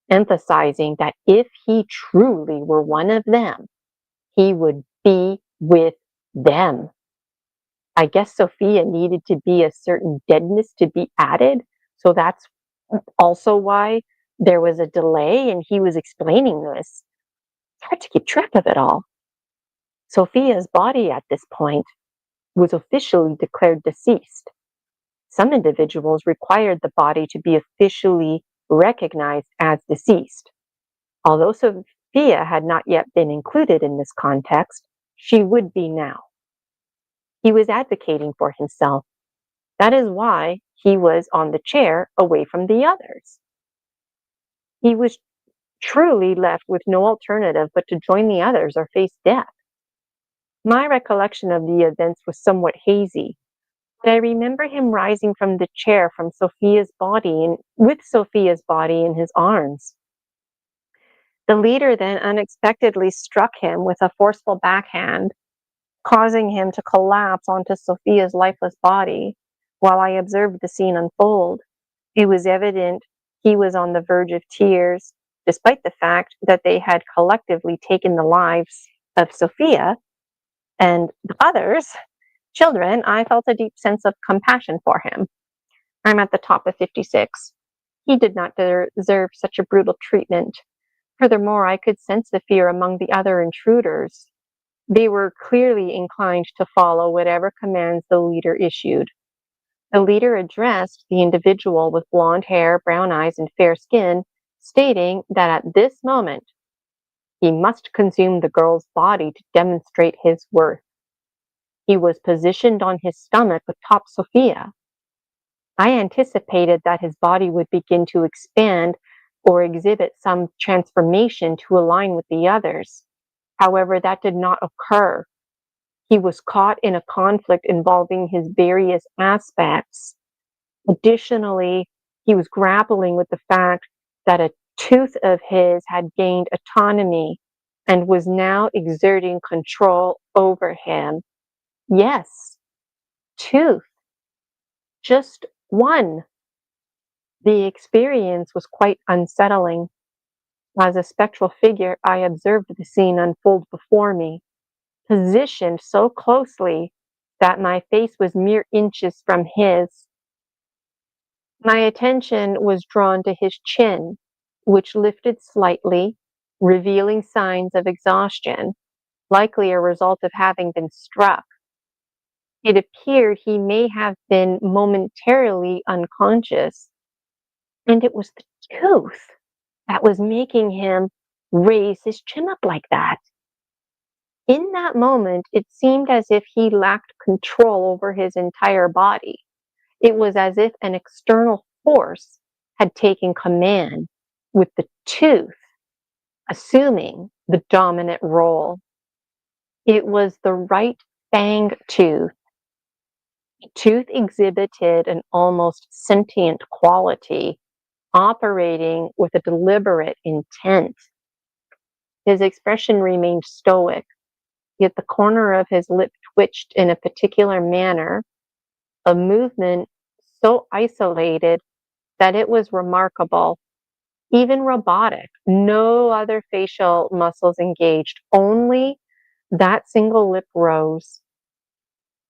emphasizing that if he truly were one of them, he would be with them. I guess Sophia needed to be a certain deadness to be added, so that's also why there was a delay, and he was explaining this. It's hard to keep track of it all. Sophia's body at this point was officially declared deceased. Some individuals required the body to be officially recognized as deceased. Although Sophia had not yet been included in this context, she would be now. He was advocating for himself. That is why he was on the chair away from the others. He was truly left with no alternative but to join the others or face death. My recollection of the events was somewhat hazy, but I remember him rising from the chair from Sophia's body and with Sophia's body in his arms. The leader then unexpectedly struck him with a forceful backhand, causing him to collapse onto Sophia's lifeless body. While I observed the scene unfold, it was evident he was on the verge of tears, despite the fact that they had collectively taken the lives of Sophia and the others, children. I felt a deep sense of compassion for him. I'm at the top of 56. He did not deserve such a brutal treatment. Furthermore, I could sense the fear among the other intruders. They were clearly inclined to follow whatever commands the leader issued. The leader addressed the individual with blonde hair, brown eyes, and fair skin, stating that at this moment, he must consume the girl's body to demonstrate his worth. He was positioned on his stomach atop Sophia. I anticipated that his body would begin to expand or exhibit some transformation to align with the others. However, that did not occur. He was caught in a conflict involving his various aspects. Additionally, he was grappling with the fact that a tooth of his had gained autonomy and was now exerting control over him. Yes, tooth. Just one. The experience was quite unsettling. As a spectral figure, I observed the scene unfold before me, positioned so closely that my face was mere inches from his. My attention was drawn to his chin, which lifted slightly, revealing signs of exhaustion, likely a result of having been struck. It appeared he may have been momentarily unconscious, and it was the tooth that was making him raise his chin up like that. In that moment, it seemed as if he lacked control over his entire body. It was as if an external force had taken command, with the tooth assuming the dominant role. It was the right fang tooth. The tooth exhibited an almost sentient quality, operating with a deliberate intent. His expression remained stoic, yet the corner of his lip twitched in a particular manner, a movement so isolated that it was remarkable, even robotic. No other facial muscles engaged, only that single lip rose.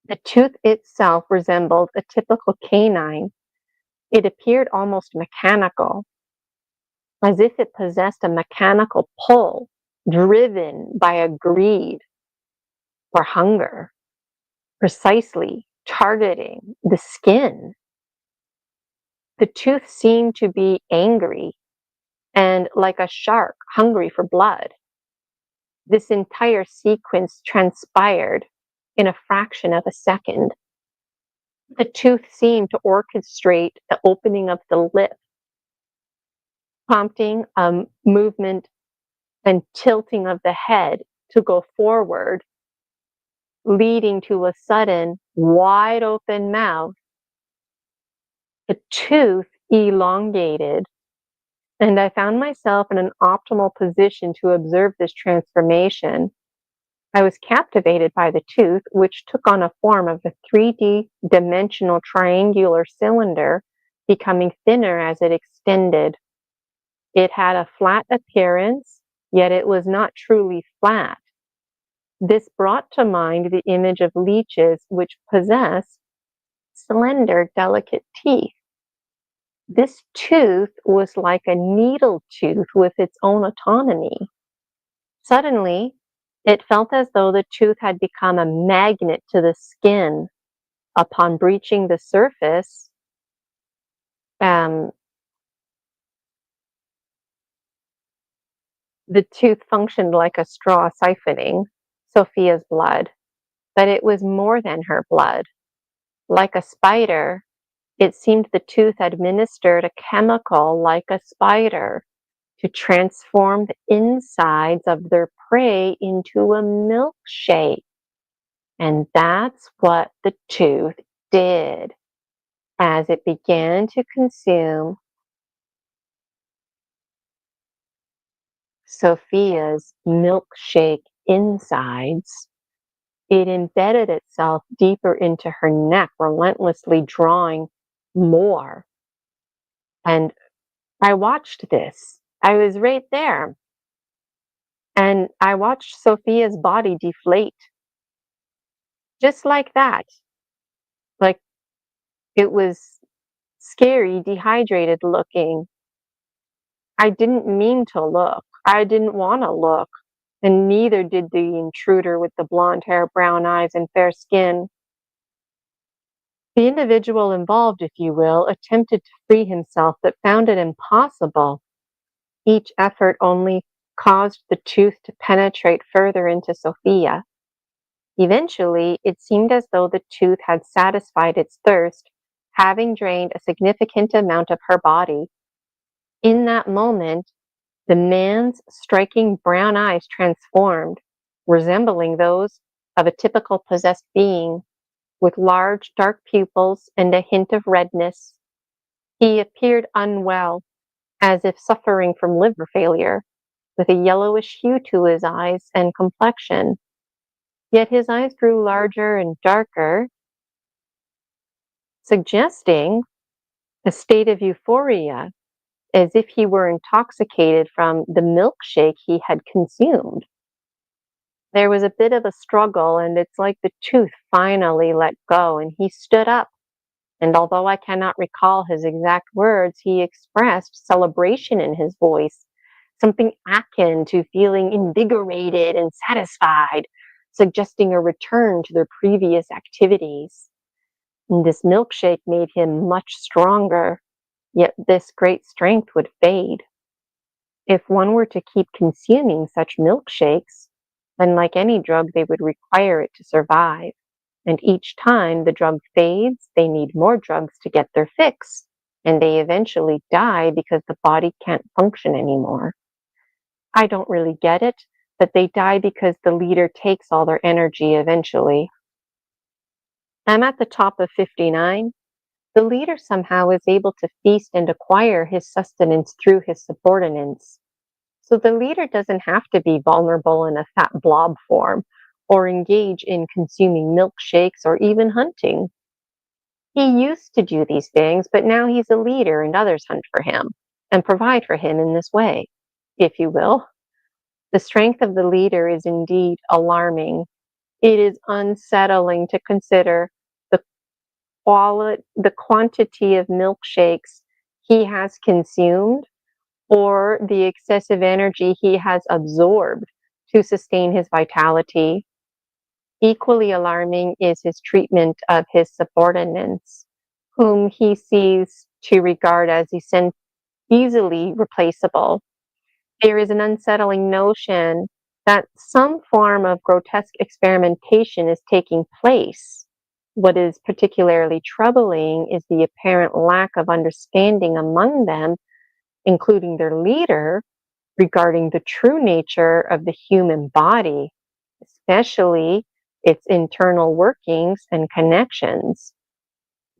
The tooth itself resembled a typical canine. It appeared almost mechanical, as if it possessed a mechanical pull, driven by a greed or hunger, precisely targeting the skin. The tooth seemed to be angry and like a shark hungry for blood. This entire sequence transpired in a fraction of a second. The tooth seemed to orchestrate the opening of the lip, prompting a movement and tilting of the head to go forward, leading to a sudden wide open mouth. The tooth elongated, and I found myself in an optimal position to observe this transformation. I was captivated by the tooth, which took on a form of a 3D dimensional triangular cylinder, becoming thinner as it extended. It had a flat appearance, yet it was not truly flat. This brought to mind the image of leeches, which possess slender, delicate teeth. This tooth was like a needle tooth with its own autonomy. Suddenly, it felt as though the tooth had become a magnet to the skin. Upon breaching the surface, the tooth functioned like a straw siphoning Sophia's blood, but it was more than her blood. Like a spider, it seemed the tooth administered a chemical like a spider to transform the insides of their prey into a milkshake. And that's what the tooth did as it began to consume Sophia's milkshake insides. It embedded itself deeper into her neck, relentlessly drawing more. And I watched this. I was right there. And I watched Sophia's body deflate. Just like that. Like it was scary, dehydrated looking. I didn't mean to look. I didn't want to look. And neither did the intruder with the blonde hair, brown eyes, and fair skin. The individual involved, if you will, attempted to free himself but found it impossible. Each effort only caused the tooth to penetrate further into Sophia. Eventually, it seemed as though the tooth had satisfied its thirst, having drained a significant amount of her body. In that moment, the man's striking brown eyes transformed, resembling those of a typical possessed being, with large, dark pupils and a hint of redness. He appeared unwell, as if suffering from liver failure, with a yellowish hue to his eyes and complexion. Yet his eyes grew larger and darker, suggesting a state of euphoria, as if he were intoxicated from the milkshake he had consumed. There was a bit of a struggle, and it's like the tooth finally let go, and he stood up. And although I cannot recall his exact words, he expressed celebration in his voice, something akin to feeling invigorated and satisfied, suggesting a return to their previous activities. And this milkshake made him much stronger, yet this great strength would fade. If one were to keep consuming such milkshakes, then like any drug, they would require it to survive. And each time the drug fades, they need more drugs to get their fix. And they eventually die because the body can't function anymore. I don't really get it, but they die because the leader takes all their energy eventually. I'm at the top of 59. The leader somehow is able to feast and acquire his sustenance through his subordinates. So the leader doesn't have to be vulnerable in a fat blob form or engage in consuming milkshakes or even hunting. He used to do these things, but now he's a leader and others hunt for him and provide for him in this way, if you will. The strength of the leader is indeed alarming. It is unsettling to consider the the quantity of milkshakes he has consumed or the excessive energy he has absorbed to sustain his vitality. Equally alarming is his treatment of his subordinates, whom he sees to regard as easily replaceable. There is an unsettling notion that some form of grotesque experimentation is taking place. What is particularly troubling is the apparent lack of understanding among them, including their leader, regarding the true nature of the human body, especially its internal workings and connections.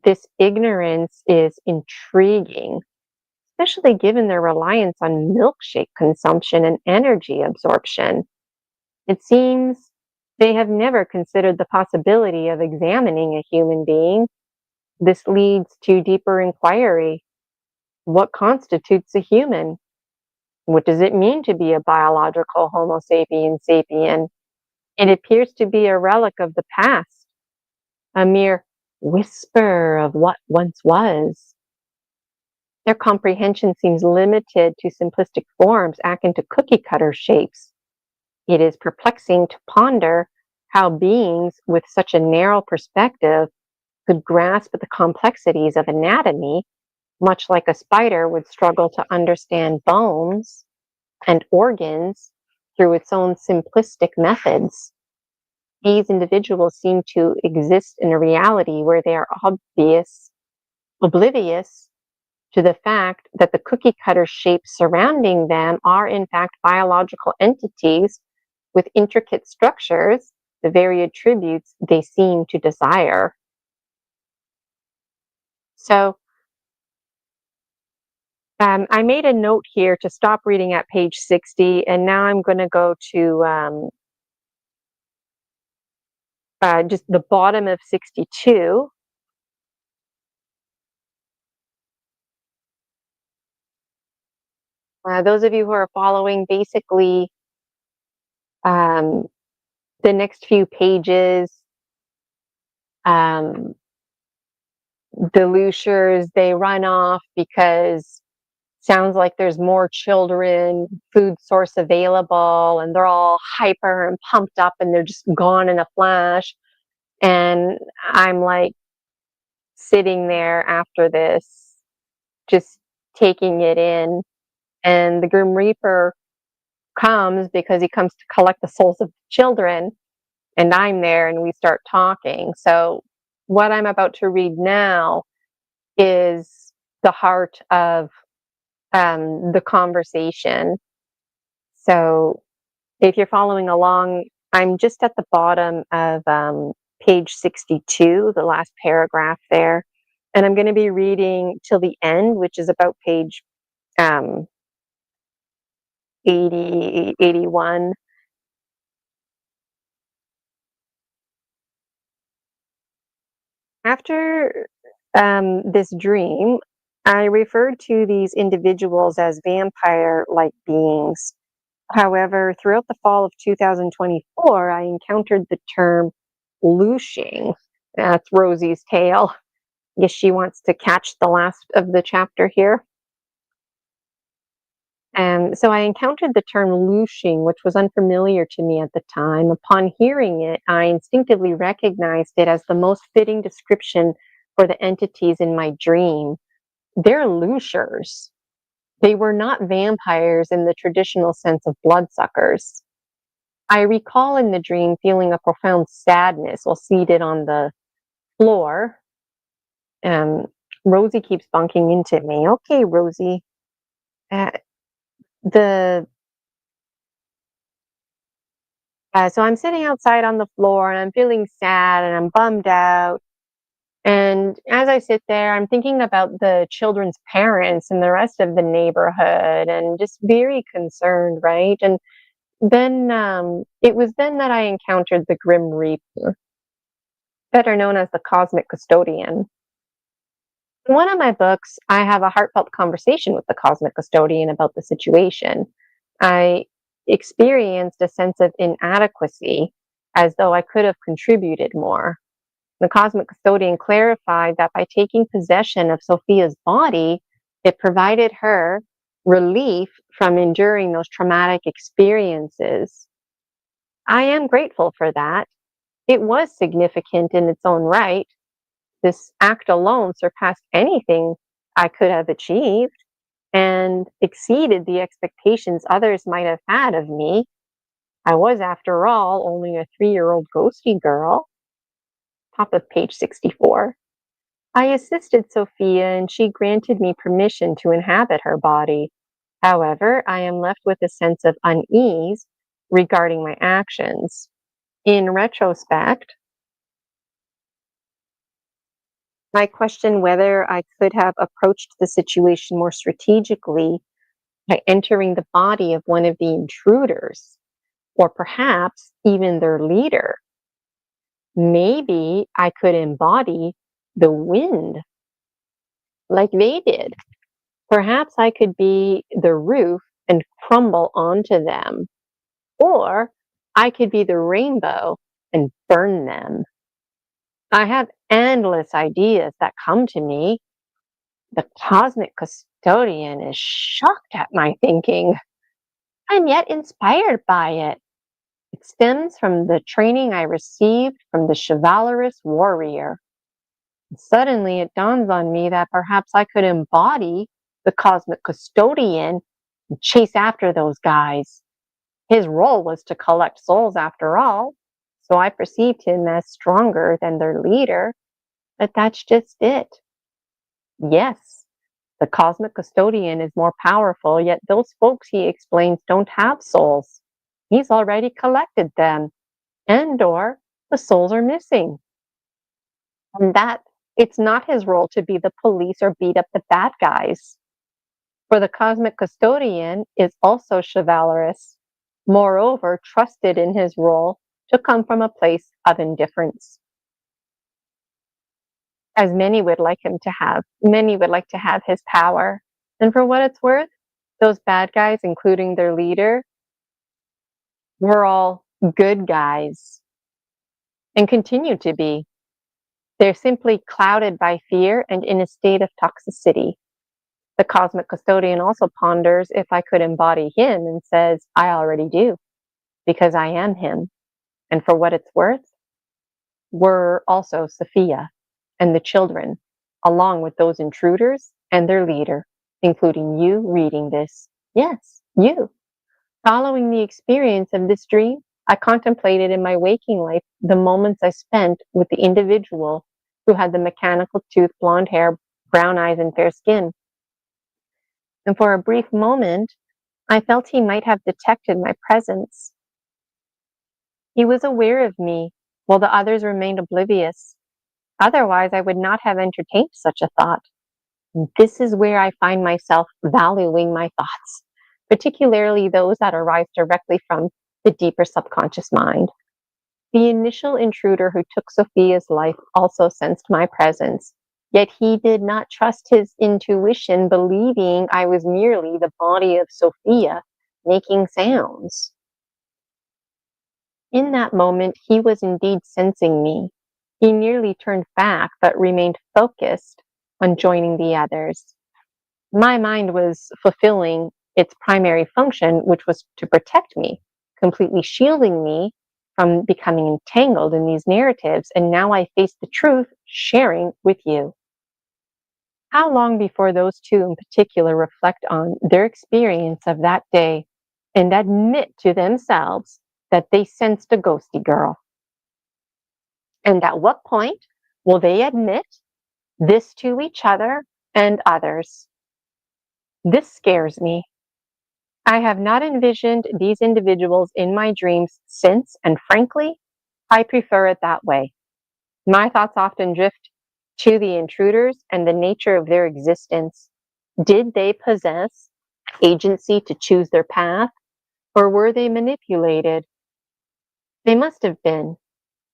This ignorance is intriguing, especially given their reliance on milkshake consumption and energy absorption. It seems they have never considered the possibility of examining a human being. This leads to deeper inquiry. What constitutes a human? What does it mean to be a biological Homo sapiens sapien? It appears to be a relic of the past, a mere whisper of what once was. Their comprehension seems limited to simplistic forms akin to cookie cutter shapes. It is perplexing to ponder how beings with such a narrow perspective could grasp the complexities of anatomy, much like a spider would struggle to understand bones and organs through its own simplistic methods. These individuals seem to exist in a reality where they are oblivious to the fact that the cookie cutter shapes surrounding them are in fact biological entities with intricate structures, the very attributes they seem to desire. So I made a note here to stop reading at page 60, and now I'm going to go to just the bottom of 62. Those of you who are following, basically, the next few pages, the Looshers, they run off because sounds like there's more children, food source available, and they're all hyper and pumped up, and they're just gone in a flash. And I'm like sitting there after this, just taking it in. And the Grim Reaper comes because he comes to collect the souls of the children, and I'm there, and we start talking. So what I'm about to read now is the heart of the conversation. So if you're following along, I'm just at the bottom of page 62, the last paragraph there. And I'm going to be reading till the end, which is about page 80, 81. After this dream, I referred to these individuals as vampire-like beings. However, throughout the fall of 2024, I encountered the term looshing. That's Rosie's tale. Guess she wants to catch the last of the chapter here. And so I encountered the term looshing, which was unfamiliar to me at the time. Upon hearing it, I instinctively recognized it as the most fitting description for the entities in my dream. They're looshers. They were not vampires in the traditional sense of bloodsuckers. I recall in the dream feeling a profound sadness while seated on the floor. And Rosie keeps bunking into me. Okay, Rosie. Uh, the So I'm sitting outside on the floor and I'm feeling sad and I'm bummed out. And as I sit there, I'm thinking about the children's parents and the rest of the neighborhood and just very concerned, right? And then it was then that I encountered the Grim Reaper, better known as the Cosmic Custodian. In one of my books, I have a heartfelt conversation with the Cosmic Custodian about the situation. I experienced a sense of inadequacy, as though I could have contributed more. The Cosmic Custodian clarified that by taking possession of Sophia's body, it provided her relief from enduring those traumatic experiences. I am grateful for that. It was significant in its own right. This act alone surpassed anything I could have achieved and exceeded the expectations others might have had of me. I was, after all, only a 3-year-old ghosty girl. Top of page 64. I assisted Sophia and she granted me permission to inhabit her body. However, I am left with a sense of unease regarding my actions. In retrospect, I question whether I could have approached the situation more strategically by entering the body of one of the intruders, or perhaps even their leader. Maybe I could embody the wind like they did. Perhaps I could be the roof and crumble onto them. Or I could be the rainbow and burn them. I have endless ideas that come to me. The Cosmic Custodian is shocked at my thinking. I'm yet inspired by it. It stems from the training I received from the chivalrous warrior. Suddenly, it dawns on me that perhaps I could embody the Cosmic Custodian and chase after those guys. His role was to collect souls after all, so I perceived him as stronger than their leader, but that's just it. Yes, the Cosmic Custodian is more powerful, yet those folks, he explains, don't have souls. He's already collected them, and/or the souls are missing. And that it's not his role to be the police or beat up the bad guys. For the Cosmic Custodian is also chivalrous, moreover, trusted in his role to come from a place of indifference. As many would like him to have, many would like to have his power. And for what it's worth, those bad guys, including their leader, were all good guys and continue to be. They're simply clouded by fear and in a state of toxicity. The Cosmic Custodian also ponders if I could embody him and says, I already do, because I am him. And for what it's worth, we're also Sophia and the children, along with those intruders and their leader, including you reading this. Yes, you. Following the experience of this dream, I contemplated in my waking life the moments I spent with the individual who had the mechanical tooth, blonde hair, brown eyes, and fair skin. And for a brief moment, I felt he might have detected my presence. He was aware of me, while the others remained oblivious. Otherwise, I would not have entertained such a thought. And this is where I find myself valuing my thoughts, particularly those that arise directly from the deeper subconscious mind. The initial intruder who took Sophia's life also sensed my presence, yet he did not trust his intuition, believing I was merely the body of Sophia making sounds. In that moment, he was indeed sensing me. He nearly turned back, but remained focused on joining the others. My mind was fulfilling its primary function, which was to protect me, completely shielding me from becoming entangled in these narratives. And now I face the truth, sharing with you. How long before those two in particular reflect on their experience of that day and admit to themselves that they sensed a ghosty girl? And at what point will they admit this to each other and others? This scares me. I have not envisioned these individuals in my dreams since, and frankly, I prefer it that way. My thoughts often drift to the intruders and the nature of their existence. Did they possess agency to choose their path, or were they manipulated? They must have been.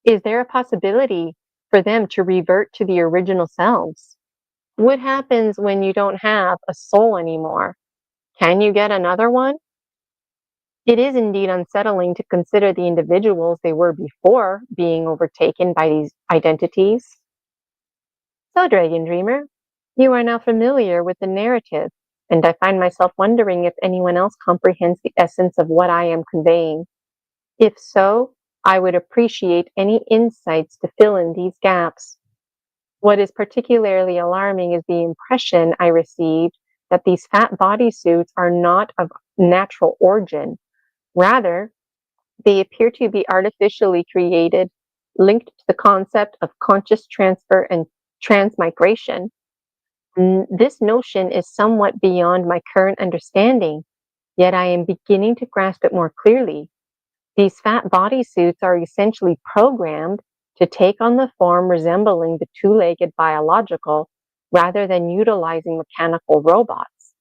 Is there a possibility for them to revert to the original selves? What happens when you don't have a soul anymore? Can you get another one? It is indeed unsettling to consider the individuals they were before being overtaken by these identities. So, Dragon Dreamer, you are now familiar with the narrative, and I find myself wondering if anyone else comprehends the essence of what I am conveying. If so, I would appreciate any insights to fill in these gaps. What is particularly alarming is the impression I received that these fat bodysuits are not of natural origin. Rather, they appear to be artificially created, linked to the concept of conscious transfer and transmigration. This notion is somewhat beyond my current understanding, yet I am beginning to grasp it more clearly. These fat bodysuits are essentially programmed to take on the form resembling the two-legged biological rather than utilizing mechanical robots.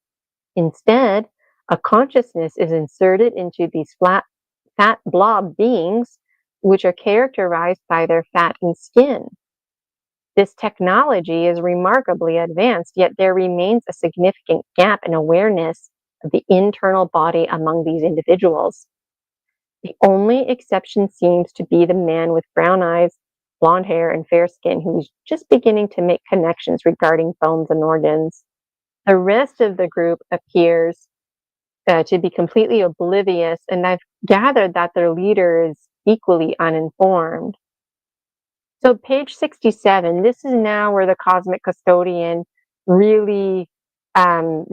Instead, a consciousness is inserted into these fat blob beings, which are characterized by their fat and skin. This technology is remarkably advanced, yet there remains a significant gap in awareness of the internal body among these individuals. The only exception seems to be the man with brown eyes, blonde hair, and fair skin who is just beginning to make connections regarding bones and organs. The rest of the group appears to be completely oblivious, and I've gathered that their leader is equally uninformed. So, page 67, this is now where the cosmic custodian really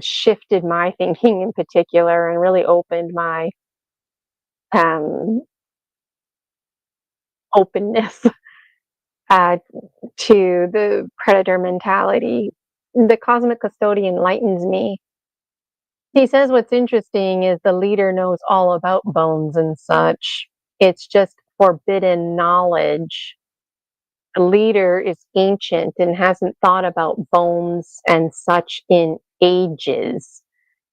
shifted my thinking in particular and really opened my um, openness to the predator mentality. The cosmic custodian lightens me. He says what's interesting is the leader knows all about bones and such. It's just forbidden knowledge. The leader is ancient and hasn't thought about bones and such in ages.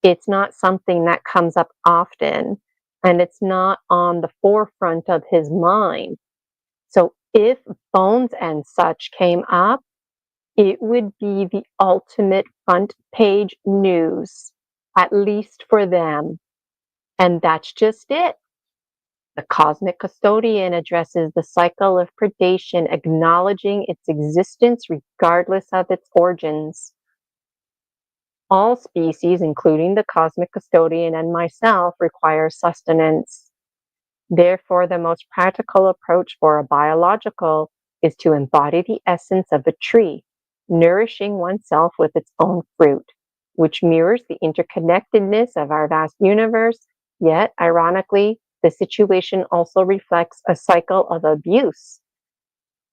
It's not something that comes up often, and it's not on the forefront of his mind. So if bones and such came up, it would be the ultimate front page news, at least for them. And that's just it. The cosmic custodian addresses the cycle of predation, acknowledging its existence regardless of its origins. All species, including the cosmic custodian and myself, require sustenance. Therefore, the most practical approach for a biological is to embody the essence of a tree, nourishing oneself with its own fruit, which mirrors the interconnectedness of our vast universe. Yet, ironically, the situation also reflects a cycle of abuse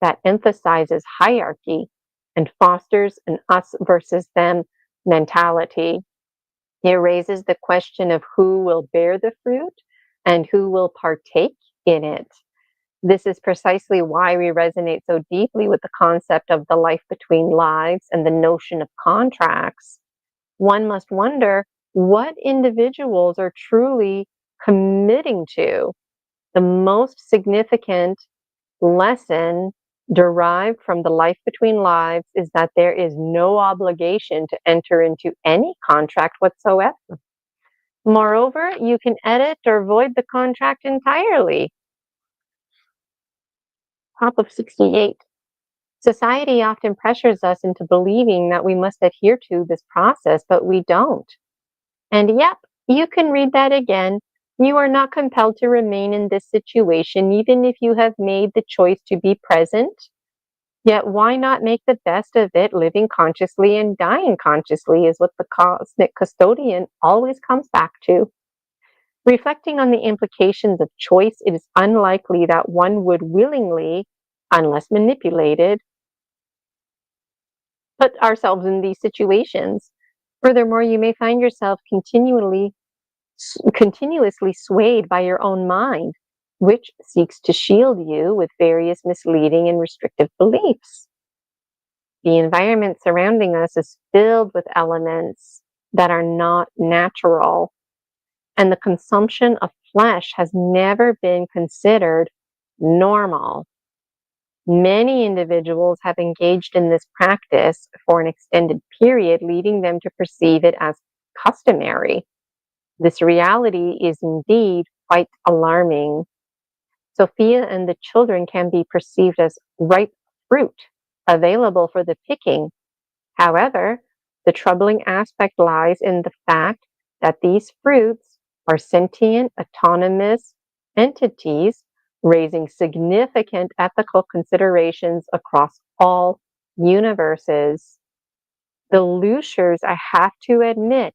that emphasizes hierarchy and fosters an us versus them mentality. It raises the question of who will bear the fruit and who will partake in it. This is precisely why we resonate so deeply with the concept of the life between lives and the notion of contracts. One must wonder what individuals are truly committing to. The most significant lesson derived from the life between lives is that there is no obligation to enter into any contract whatsoever. Moreover, you can edit or void the contract entirely. Top of 68. Society often pressures us into believing that we must adhere to this process, but we don't. And yep, you can read that again. You are not compelled to remain in this situation, even if you have made the choice to be present. Yet, why not make the best of it, living consciously and dying consciously, is what the cosmic custodian always comes back to. Reflecting on the implications of choice, it is unlikely that one would willingly, unless manipulated, put ourselves in these situations. Furthermore, you may find yourself continuously swayed by your own mind, which seeks to shield you with various misleading and restrictive beliefs. The environment surrounding us is filled with elements that are not natural, and the consumption of flesh has never been considered normal. Many individuals have engaged in this practice for an extended period, leading them to perceive it as customary. This reality is indeed quite alarming. Sophia and the children can be perceived as ripe fruit, available for the picking. However, the troubling aspect lies in the fact that these fruits are sentient, autonomous entities raising significant ethical considerations across all universes. The Looshers, I have to admit,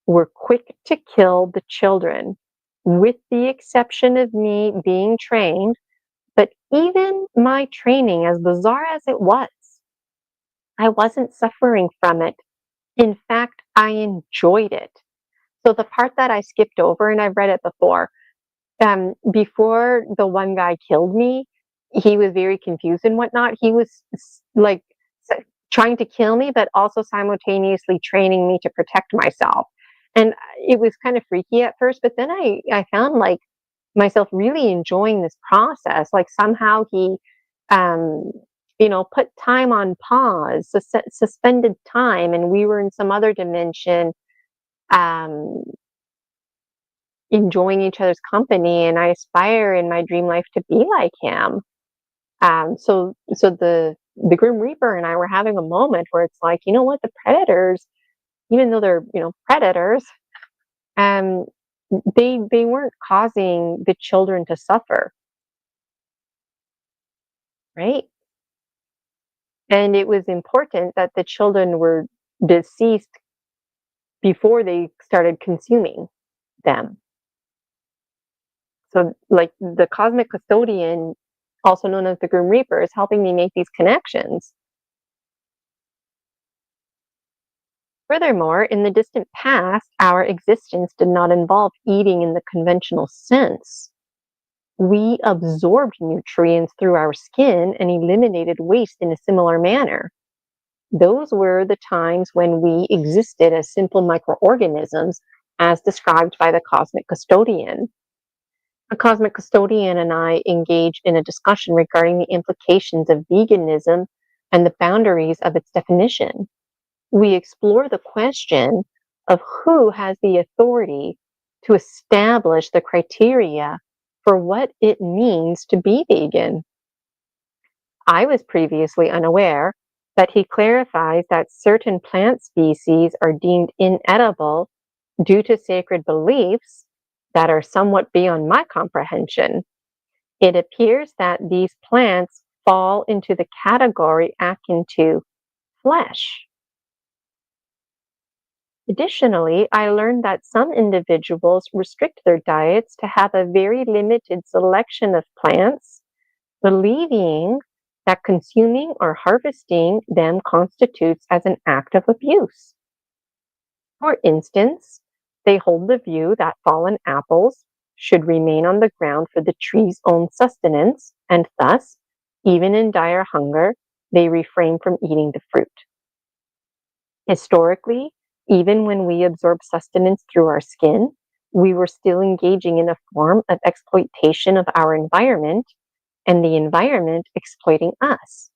were quick to kill the children, with the exception of me being trained. But even my training, as bizarre as it was, I wasn't suffering from it. In fact, I enjoyed it. So the part that I skipped over, and I've read it before the one guy killed me, he was very confused and whatnot. He was like trying to kill me, but also simultaneously training me to protect myself. And it was kind of freaky at first, but then I found like myself really enjoying this process. Like somehow he, um, put time on pause, suspended time, and we were in some other dimension, um, enjoying each other's company. And I aspire in my dream life to be like him. So the Grim Reaper and I were having a moment where it's like, you know what, the predators, even though they're predators, um, they weren't causing the children to suffer, right? And it was important that the children were deceased before they started consuming them. So, like the cosmic custodian, also known as the Grim Reaper, is helping me make these connections. Furthermore, in the distant past, our existence did not involve eating in the conventional sense. We absorbed nutrients through our skin and eliminated waste in a similar manner. Those were the times when we existed as simple microorganisms, as described by the cosmic custodian. The cosmic custodian and I engaged in a discussion regarding the implications of veganism and the boundaries of its definition. We explore the question of who has the authority to establish the criteria for what it means to be vegan. I was previously unaware, but he clarifies that certain plant species are deemed inedible due to sacred beliefs that are somewhat beyond my comprehension. It appears that these plants fall into the category akin to flesh. Additionally, I learned that some individuals restrict their diets to have a very limited selection of plants, believing that consuming or harvesting them constitutes as an act of abuse. For instance, they hold the view that fallen apples should remain on the ground for the tree's own sustenance, and thus, even in dire hunger, they refrain from eating the fruit. Historically, even when we absorb sustenance through our skin, we were still engaging in a form of exploitation of our environment, and the environment exploiting us.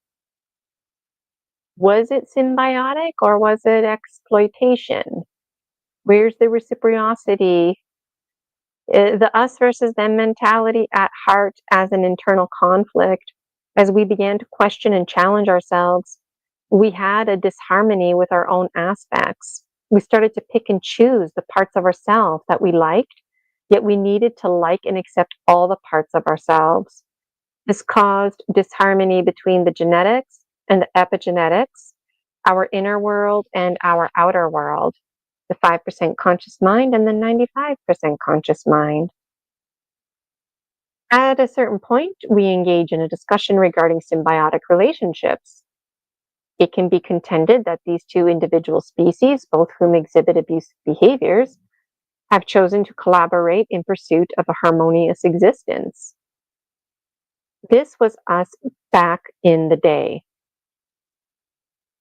Was it symbiotic or was it exploitation? Where's the reciprocity? The us versus them mentality at heart as an internal conflict. As we began to question and challenge ourselves, we had a disharmony with our own aspects. We started to pick and choose the parts of ourselves that we liked, yet we needed to like and accept all the parts of ourselves. This caused disharmony between the genetics and the epigenetics, our inner world and our outer world, the 5% conscious mind and the 95% conscious mind. At a certain point, we engage in a discussion regarding symbiotic relationships. It can be contended that these two individual species, both whom exhibit abusive behaviors, have chosen to collaborate in pursuit of a harmonious existence. This was us back in the day.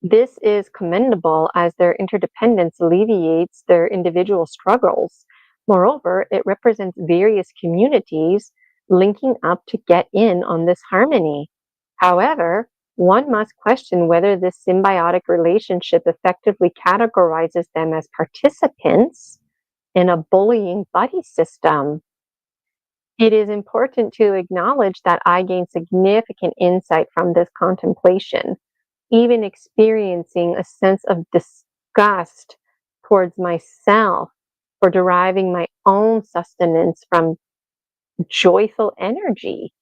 This is commendable as their interdependence alleviates their individual struggles. Moreover, it represents various communities linking up to get in on this harmony. However, one must question whether this symbiotic relationship effectively categorizes them as participants in a bullying buddy system. It is important to acknowledge that I gained significant insight from this contemplation, even experiencing a sense of disgust towards myself for deriving my own sustenance from joyful energy.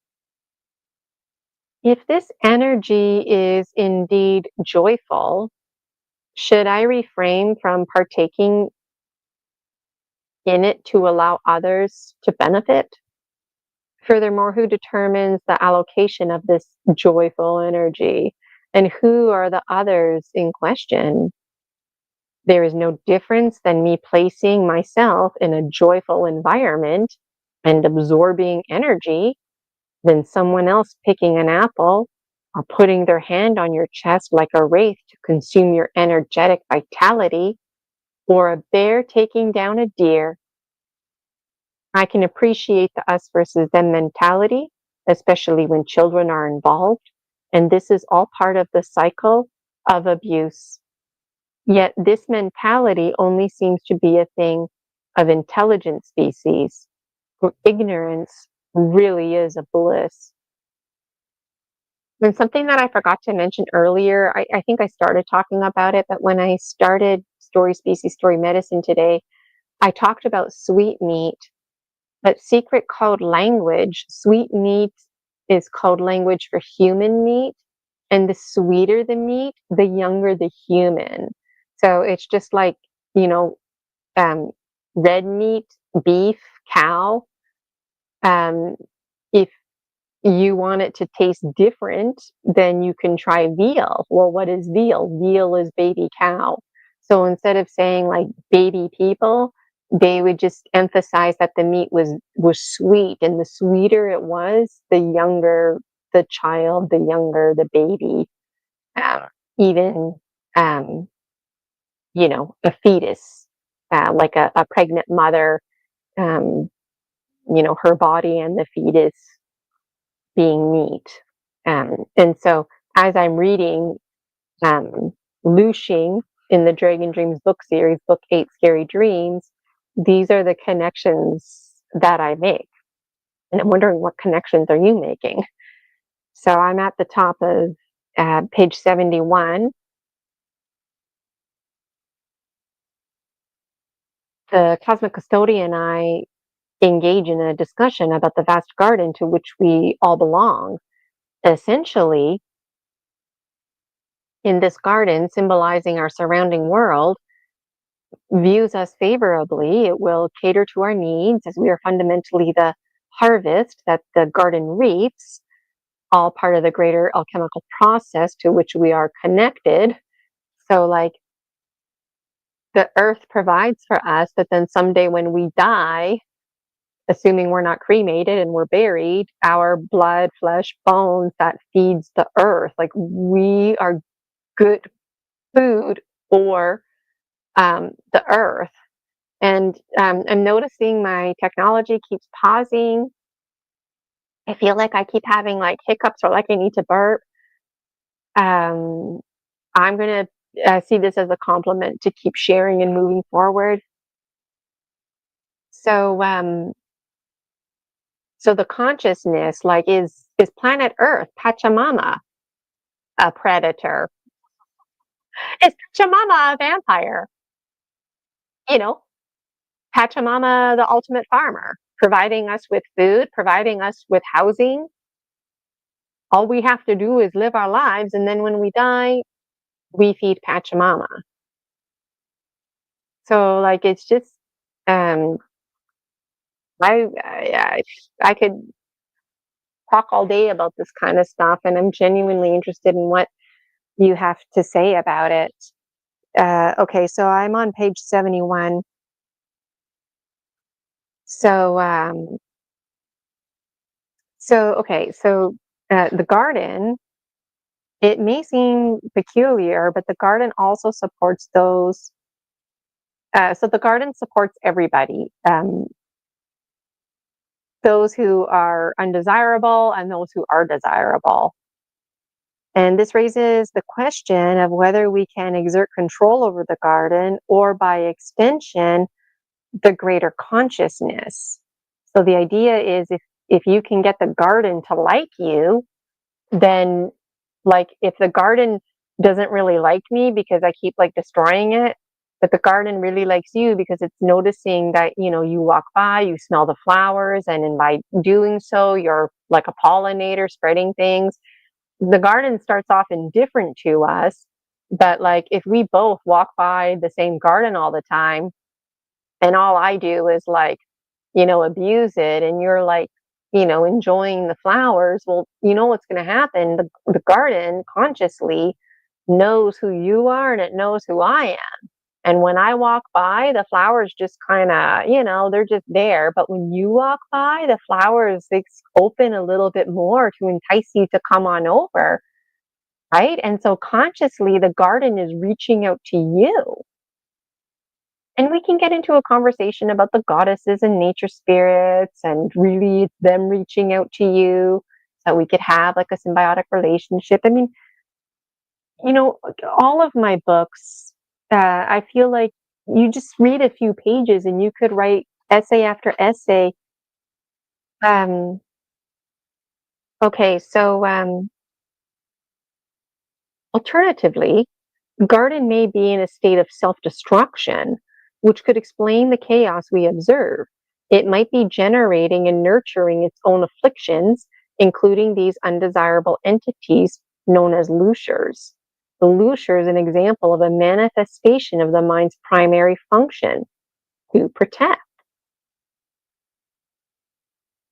If this energy is indeed joyful, should I refrain from partaking in it to allow others to benefit? Furthermore, who determines the allocation of this joyful energy? And who are the others in question? There is no difference than me placing myself in a joyful environment and absorbing energy than someone else picking an apple or putting their hand on your chest like a wraith to consume your energetic vitality, or a bear taking down a deer. I can appreciate the us versus them mentality, especially when children are involved, and this is all part of the cycle of abuse. Yet this mentality only seems to be a thing of intelligent species, where ignorance really is a bliss. And something that I forgot to mention earlier, I think I started talking about it, but when I started Story Species, Story Medicine today, I talked about sweet meat. But secret code language, sweet meat is code language for human meat. And the sweeter the meat, the younger the human. So it's just like, you know, red meat, beef, cow. If you want it to taste different, then you can try veal. Well, what is veal? Veal is baby cow. So instead of saying like baby people, they would just emphasize that the meat was sweet, and the sweeter it was, the younger the child, the younger the baby, even a fetus, like a pregnant mother, her body and the fetus being meat. And so as I'm reading Looshing in the Dragon Dreams book series, book 8, Scary Dreams, these are the connections that I make. And I'm wondering, what connections are you making? So I'm at the top of page 71. The Cosmic Custodian and I engage in a discussion about the vast garden to which we all belong. Essentially, in this garden, symbolizing our surrounding world, views us favorably. It will cater to our needs, as we are fundamentally the harvest that the garden reaps, all part of the greater alchemical process to which we are connected. So, like, the earth provides for us, but then someday when we die, assuming we're not cremated and we're buried, our blood, flesh, bones, that feeds the earth. Like, we are good food for the earth. And I'm noticing my technology keeps pausing. I feel like I keep having like hiccups or like I need to burp. I'm going to see this as a compliment to keep sharing and moving forward. So the consciousness, like, is planet Earth, Pachamama, a predator? Is Pachamama a vampire? You know, Pachamama, the ultimate farmer, providing us with food, providing us with housing. All we have to do is live our lives, and then when we die, we feed Pachamama. So, like, it's just, um, I could talk all day about this kind of stuff, and I'm genuinely interested in what you have to say about it. Okay, so I'm on page 71. So, the garden, it may seem peculiar, but the garden also supports those. So the garden supports everybody, those who are undesirable and those who are desirable. And this raises the question of whether we can exert control over the garden or, by extension, the greater consciousness. So the idea is, if you can get the garden to like you, then, like, if the garden doesn't really like me because I keep, like, destroying it, but the garden really likes you because it's noticing that, you walk by, you smell the flowers, and by doing so, you're like a pollinator spreading things. The garden starts off indifferent to us, but, like, if we both walk by the same garden all the time, and all I do is, like, abuse it, and you're, like, enjoying the flowers, well, you know what's going to happen? The garden consciously knows who you are, and it knows who I am. And when I walk by, the flowers just kind of, they're just there. But when you walk by, the flowers, they open a little bit more to entice you to come on over, right? And so consciously, the garden is reaching out to you. And we can get into a conversation about the goddesses and nature spirits, and really it's them reaching out to you so we could have, like, a symbiotic relationship. I mean, all of my books, I feel like you just read a few pages and you could write essay after essay. Um, okay, so alternatively, garden may be in a state of self-destruction, which could explain the chaos we observe. It might be generating and nurturing its own afflictions, including these undesirable entities known as looshers. The loosher is an example of a manifestation of the mind's primary function, to protect.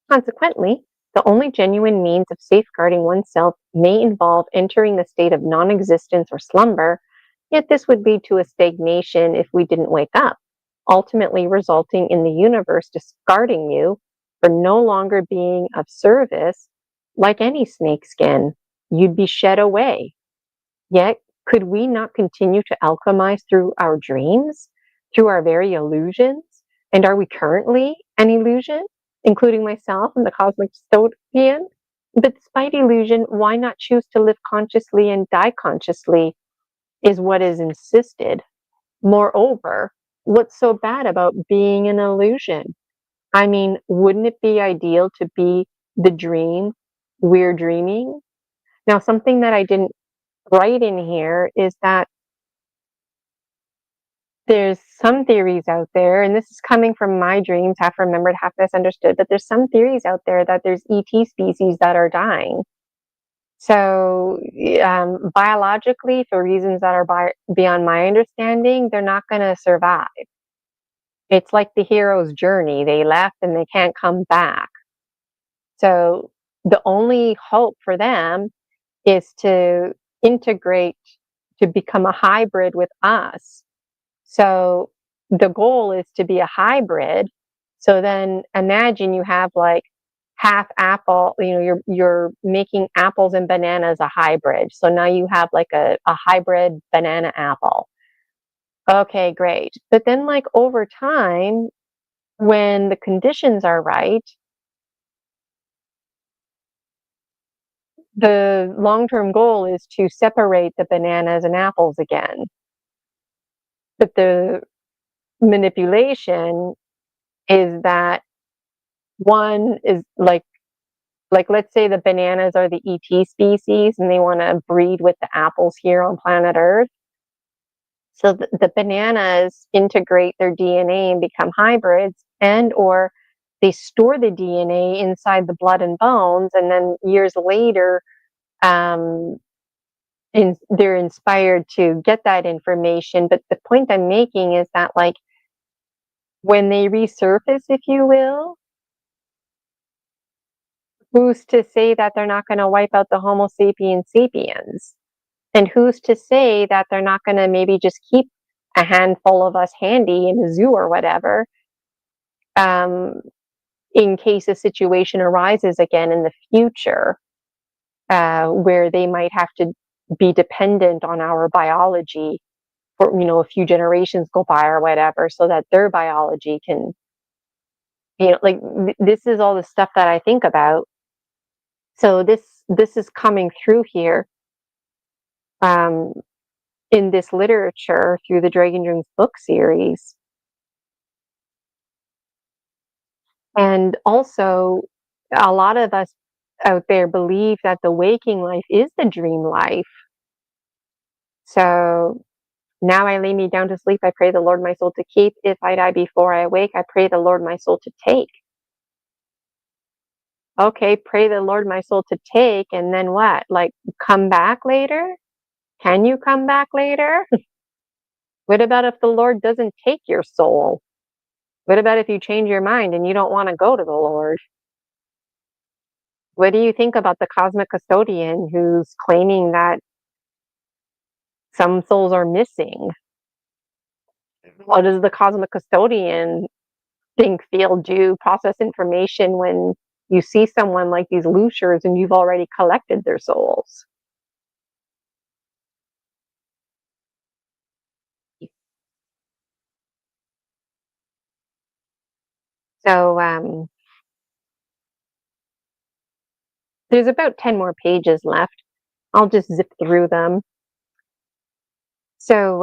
Consequently, the only genuine means of safeguarding oneself may involve entering the state of non-existence or slumber, yet this would lead to a stagnation if we didn't wake up, ultimately resulting in the universe discarding you for no longer being of service. Like any snakeskin, you'd be shed away. Yet, could we not continue to alchemize through our dreams, through our very illusions? And are we currently an illusion, including myself and the cosmic dystopian? But despite illusion, why not choose to live consciously and die consciously, is what is insisted. Moreover, what's so bad about being an illusion? I mean, wouldn't it be ideal to be the dream we're dreaming? Now, something that I didn't write in here is that there's some theories out there, and this is coming from my dreams, half remembered, half misunderstood, but there's some theories out there that there's ET species that are dying. So, biologically, for reasons that are beyond my understanding, they're not going to survive. It's like the hero's journey. They left and they can't come back. So the only hope for them is to integrate, to become a hybrid with us. So the goal is to be a hybrid. So then imagine you have, like, half apple, you're making apples and bananas a hybrid. So now you have, like, a hybrid banana apple. Okay, great. But then, like, over time, when the conditions are right, the long-term goal is to separate the bananas and apples again. But the manipulation is that one is like let's say the bananas are the ET species and they want to breed with the apples here on planet Earth. So the bananas integrate their DNA and become hybrids, and or they store the DNA inside the blood and bones, and then years later, they're inspired to get that information. But the point I'm making is that, like, when they resurface, if you will, who's to say that they're not going to wipe out the Homo sapiens sapiens? And who's to say that they're not going to maybe just keep a handful of us handy in a zoo or whatever, in case a situation arises again in the future, where they might have to be dependent on our biology for, a few generations go by or whatever, so that their biology can, like, this is all the stuff that I think about. So this is coming through here, in this literature through the Dragon Dreams book series. And also, a lot of us out there believe that the waking life is the dream life. So now I lay me down to sleep. I pray the Lord my soul to keep. If I die before I wake, I pray the Lord my soul to take. Okay, pray the Lord my soul to take, and then what? Like, come back later? Can you come back later? What about if the Lord doesn't take your soul? What about if you change your mind and you don't want to go to the Lord? What do you think about the cosmic custodian who's claiming that some souls are missing? What does the cosmic custodian think, feel, do, process information when you see someone like these Looshers and you've already collected their souls? So there's about 10 more pages left. I'll just zip through them. So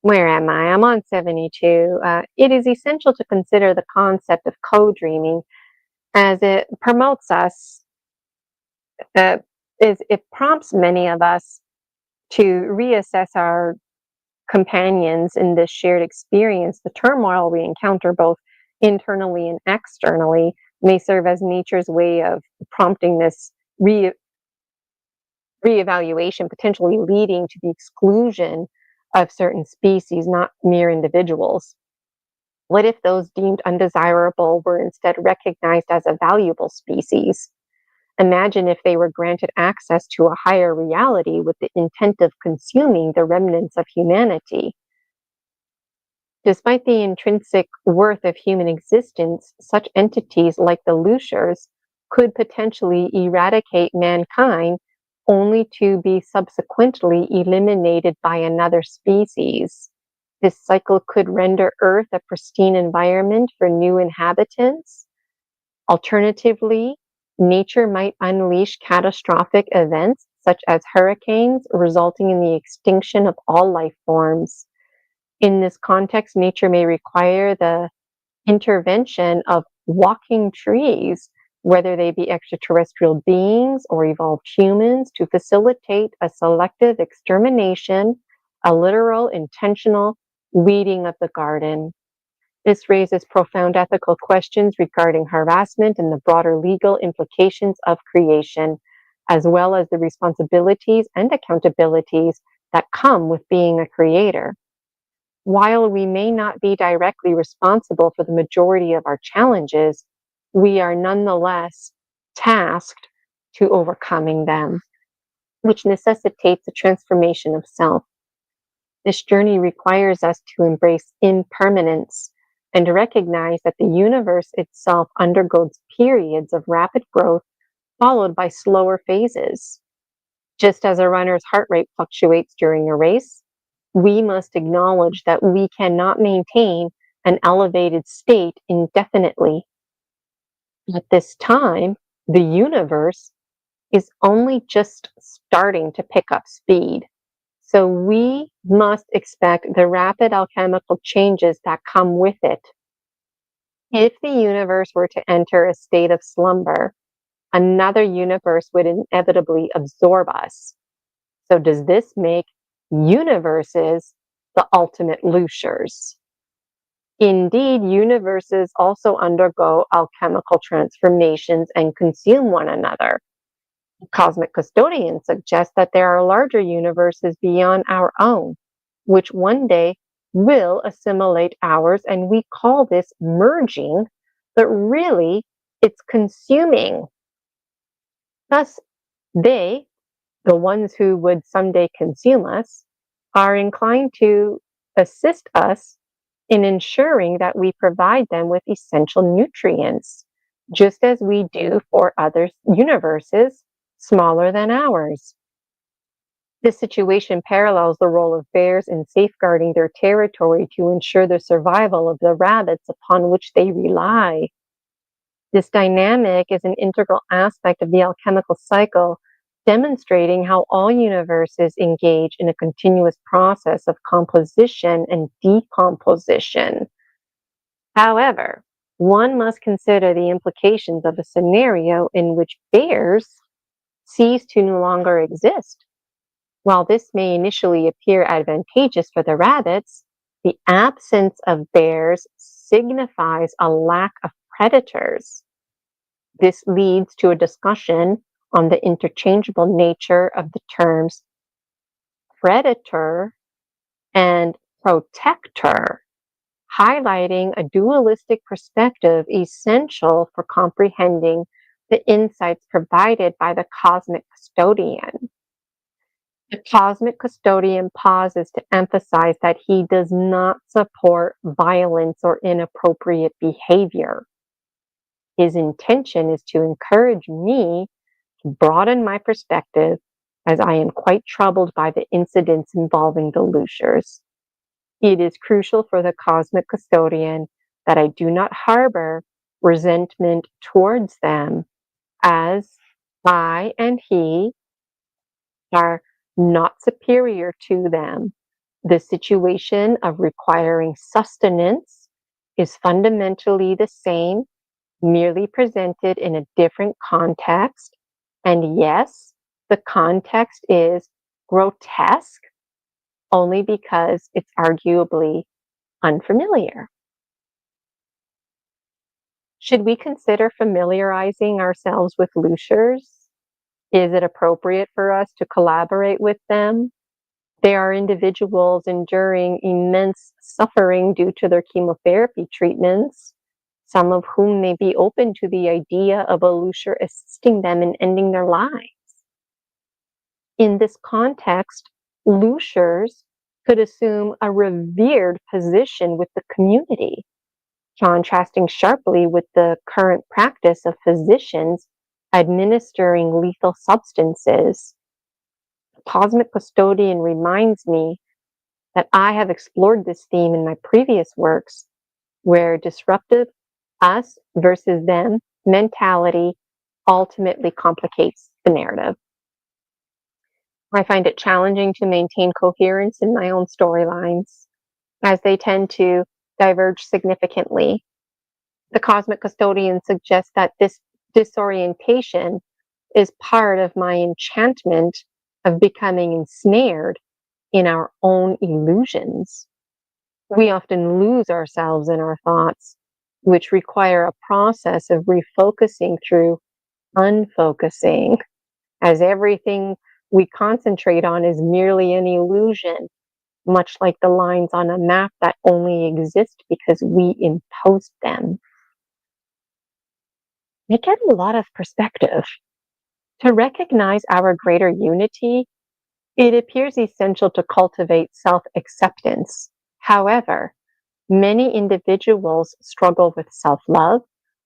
where am I? I'm on 72. It is essential to consider the concept of co-dreaming, as it promotes us, it prompts many of us to reassess our companions in this shared experience. The turmoil we encounter both internally and externally may serve as nature's way of prompting this reevaluation, potentially leading to the exclusion of certain species, not mere individuals. What if those deemed undesirable were instead recognized as a valuable species? Imagine if they were granted access to a higher reality with the intent of consuming the remnants of humanity. Despite the intrinsic worth of human existence, such entities like the Looshers could potentially eradicate mankind, only to be subsequently eliminated by another species. This cycle could render Earth a pristine environment for new inhabitants. Alternatively, nature might unleash catastrophic events such as hurricanes, resulting in the extinction of all life forms. In this context, nature may require the intervention of walking trees, whether they be extraterrestrial beings or evolved humans, to facilitate a selective extermination, a literal, intentional weeding of the garden. This raises profound ethical questions regarding harassment and the broader legal implications of creation, as well as the responsibilities and accountabilities that come with being a creator. While we may not be directly responsible for the majority of our challenges, we are nonetheless tasked to overcoming them, which necessitates a transformation of self. This journey requires us to embrace impermanence and to recognize that the universe itself undergoes periods of rapid growth followed by slower phases. Just as a runner's heart rate fluctuates during a race, we must acknowledge that we cannot maintain an elevated state indefinitely. At this time, the universe is only just starting to pick up speed. So we must expect the rapid alchemical changes that come with it. If the universe were to enter a state of slumber, another universe would inevitably absorb us. So does this make universes the ultimate looshers? Indeed, universes also undergo alchemical transformations and consume one another. Cosmic custodians suggest that there are larger universes beyond our own, which one day will assimilate ours, and we call this merging, but really it's consuming. Thus, they, the ones who would someday consume us, are inclined to assist us in ensuring that we provide them with essential nutrients, just as we do for other universes smaller than ours. This situation parallels the role of bears in safeguarding their territory to ensure the survival of the rabbits upon which they rely. This dynamic is an integral aspect of the alchemical cycle, demonstrating how all universes engage in a continuous process of composition and decomposition. However, one must consider the implications of a scenario in which bears cease to no longer exist. While this may initially appear advantageous for the rabbits, the absence of bears signifies a lack of predators. This leads to a discussion on the interchangeable nature of the terms predator and protector, highlighting a dualistic perspective essential for comprehending the insights provided by the cosmic custodian. The cosmic custodian pauses to emphasize that he does not support violence or inappropriate behavior. His intention is to encourage me to broaden my perspective, as I am quite troubled by the incidents involving the looshers. It is crucial for the cosmic custodian that I do not harbor resentment towards them, as I and he are not superior to them. The situation of requiring sustenance is fundamentally the same, merely presented in a different context. And yes, the context is grotesque only because it's arguably unfamiliar. Should we consider familiarizing ourselves with looshers? Is it appropriate for us to collaborate with them? They are individuals enduring immense suffering due to their chemotherapy treatments, some of whom may be open to the idea of a loosher assisting them in ending their lives. In this context, looshers could assume a revered position with the community, contrasting sharply with the current practice of physicians administering lethal substances. The cosmic custodian reminds me that I have explored this theme in my previous works, where disruptive us versus them mentality ultimately complicates the narrative. I find it challenging to maintain coherence in my own storylines, as they tend to diverge significantly. The cosmic custodian suggests that this disorientation is part of my enchantment of becoming ensnared in our own illusions. We often lose ourselves in our thoughts, which require a process of refocusing through unfocusing, as everything we concentrate on is merely an illusion, much like the lines on a map that only exist because we imposed them. I get a lot of perspective. To recognize our greater unity, it appears essential to cultivate self-acceptance. However, many individuals struggle with self-love,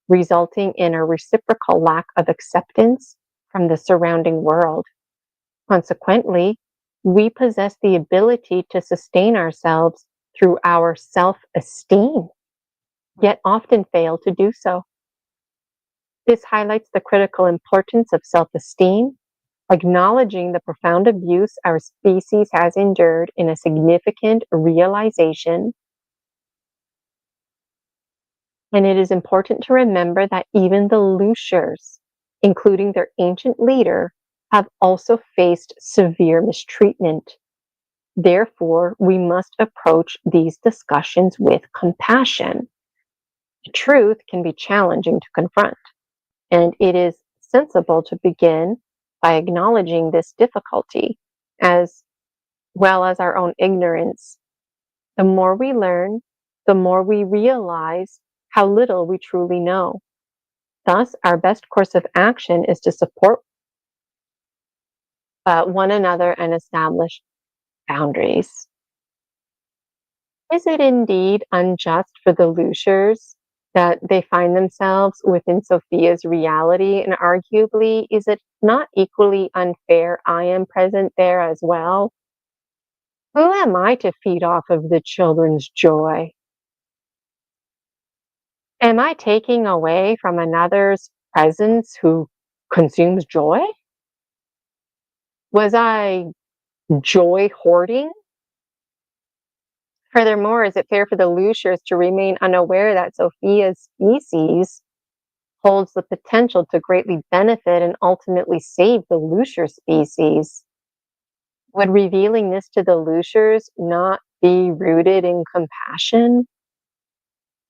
resulting in a reciprocal lack of acceptance from the surrounding world. Consequently, we possess the ability to sustain ourselves through our self-esteem, yet often fail to do so. This highlights the critical importance of self-esteem, acknowledging the profound abuse our species has endured in a significant realization And it is important to remember that even the Looshers, including their ancient leader, have also faced severe mistreatment. Therefore, we must approach these discussions with compassion. The truth can be challenging to confront, and it is sensible to begin by acknowledging this difficulty as well as our own ignorance. The more we learn, the more we realize how little we truly know. Thus, our best course of action is to support one another and establish boundaries. Is it indeed unjust for the Looshers that they find themselves within Sophia's reality? And arguably, is it not equally unfair I am present there as well? Who am I to feed off of the children's joy? Am I taking away from another's presence who consumes joy? Was I joy hoarding? Furthermore, is it fair for the Looshers to remain unaware that Sophia's species holds the potential to greatly benefit and ultimately save the Loosher species? Would revealing this to the Looshers not be rooted in compassion?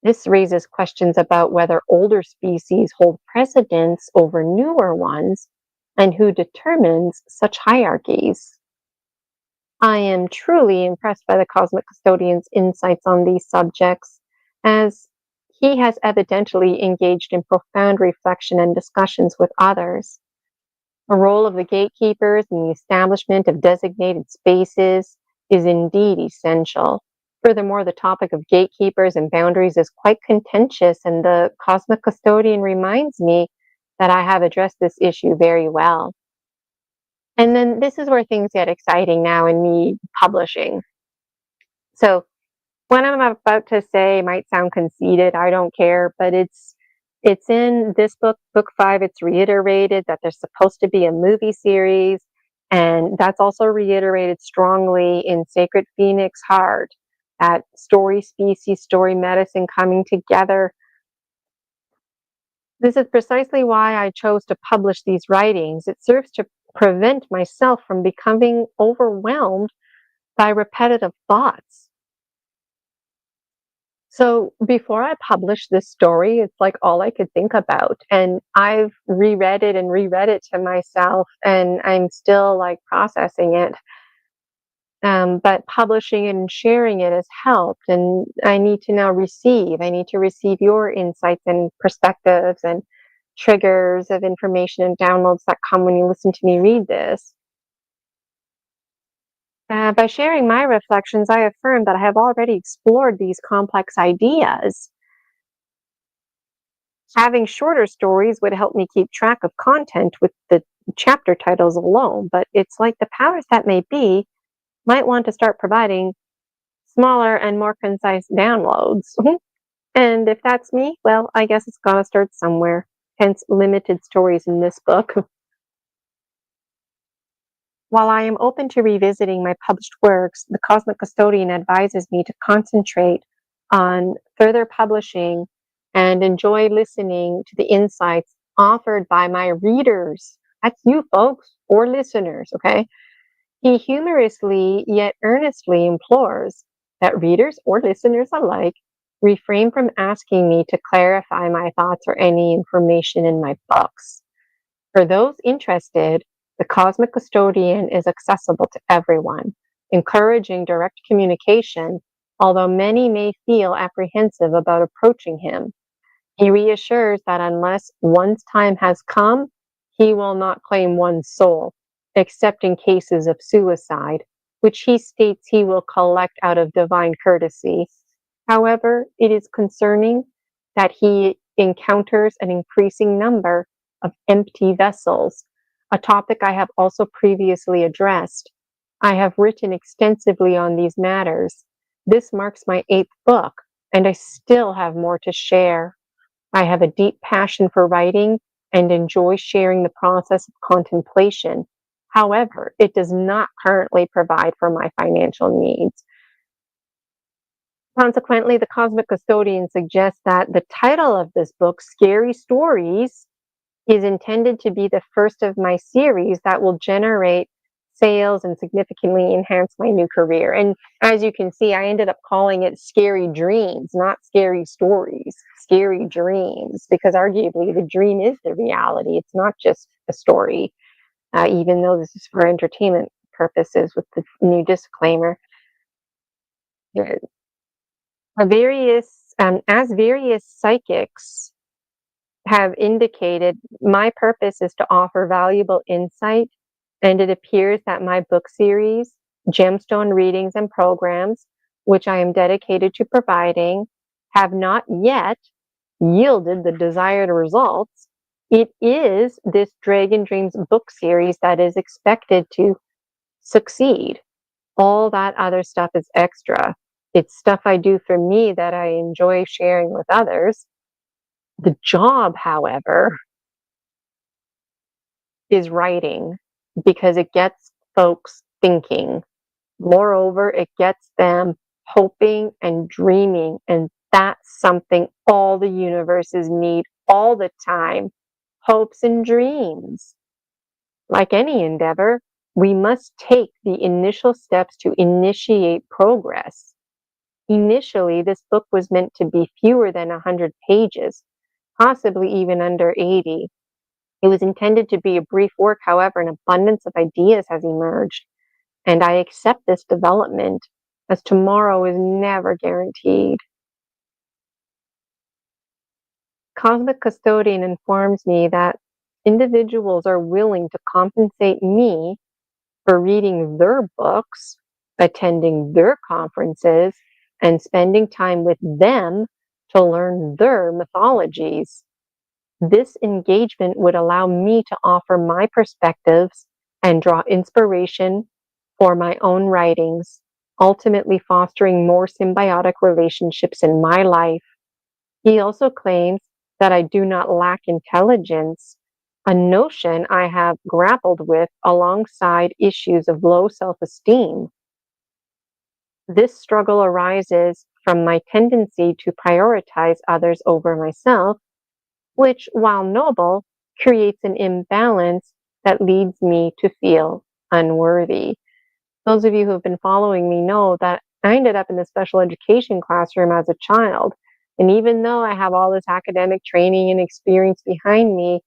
This raises questions about whether older species hold precedence over newer ones and who determines such hierarchies. I am truly impressed by the Cosmic Custodian's insights on these subjects, as he has evidently engaged in profound reflection and discussions with others. The role of the gatekeepers in the establishment of designated spaces is indeed essential. Furthermore, the topic of gatekeepers and boundaries is quite contentious, and the Cosmic Custodian reminds me that I have addressed this issue very well. And then this is where things get exciting now in me publishing. So what I'm about to say might sound conceited, I don't care, but it's in this book, book 5, it's reiterated that there's supposed to be a movie series, and that's also reiterated strongly in Sacred Phoenix Heart, that story species, story medicine coming together. This is precisely why I chose to publish these writings. It serves to prevent myself from becoming overwhelmed by repetitive thoughts. So before I published this story, it's like all I could think about. And I've reread it and reread it to myself, and I'm still like processing it. But publishing it and sharing it has helped. And I need to now receive. I need to receive your insights and perspectives and triggers of information and downloads that come when you listen to me read this. By sharing my reflections, I affirm that I have already explored these complex ideas. Having shorter stories would help me keep track of content with the chapter titles alone, but it's like the powers that may be might want to start providing smaller and more concise downloads. And if that's me, well, I guess it's gotta start somewhere, hence limited stories in this book. While I am open to revisiting my published works, the Cosmic Custodian advises me to concentrate on further publishing and enjoy listening to the insights offered by my readers. That's you folks, or listeners, okay? He humorously yet earnestly implores that readers or listeners alike refrain from asking me to clarify my thoughts or any information in my books. For those interested, the Cosmic Custodian is accessible to everyone, encouraging direct communication, although many may feel apprehensive about approaching him. He reassures that unless one's time has come, he will not claim one's soul, except in cases of suicide, which he states he will collect out of divine courtesy. However, it is concerning that he encounters an increasing number of empty vessels, a topic I have also previously addressed. I have written extensively on these matters. This marks my 8th book, and I still have more to share. I have a deep passion for writing and enjoy sharing the process of contemplation. However, it does not currently provide for my financial needs. Consequently, the cosmic custodian suggests that the title of this book, Scary Stories, is intended to be the first of my series that will generate sales and significantly enhance my new career. And as you can see, I ended up calling it Scary Dreams, not Scary Stories, Scary Dreams, because arguably the dream is the reality. It's not just a story, even though this is for entertainment purposes with the new disclaimer. As various psychics have indicated, my purpose is to offer valuable insight, and it appears that my book series, Gemstone Readings and Programs, which I am dedicated to providing, have not yet yielded the desired results. It is this Dragon Dreams book series that is expected to succeed. All that other stuff is extra. It's stuff I do for me that I enjoy sharing with others. The job, however, is writing because it gets folks thinking. Moreover, it gets them hoping and dreaming, and that's something all the universes need all the time. Hopes and dreams. Like any endeavor, we must take the initial steps to initiate progress. Initially, this book was meant to be fewer than 100 pages, possibly even under 80. It was intended to be a brief work, however, an abundance of ideas has emerged, and I accept this development as tomorrow is never guaranteed. Cosmic Custodian informs me that individuals are willing to compensate me for reading their books, attending their conferences, and spending time with them to learn their mythologies. This engagement would allow me to offer my perspectives and draw inspiration for my own writings, ultimately fostering more symbiotic relationships in my life. He also claims that I do not lack intelligence, a notion I have grappled with alongside issues of low self-esteem. This struggle arises from my tendency to prioritize others over myself, which, while noble, creates an imbalance that leads me to feel unworthy. Those of you who have been following me know that I ended up in the special education classroom as a child. And even though I have all this academic training and experience behind me,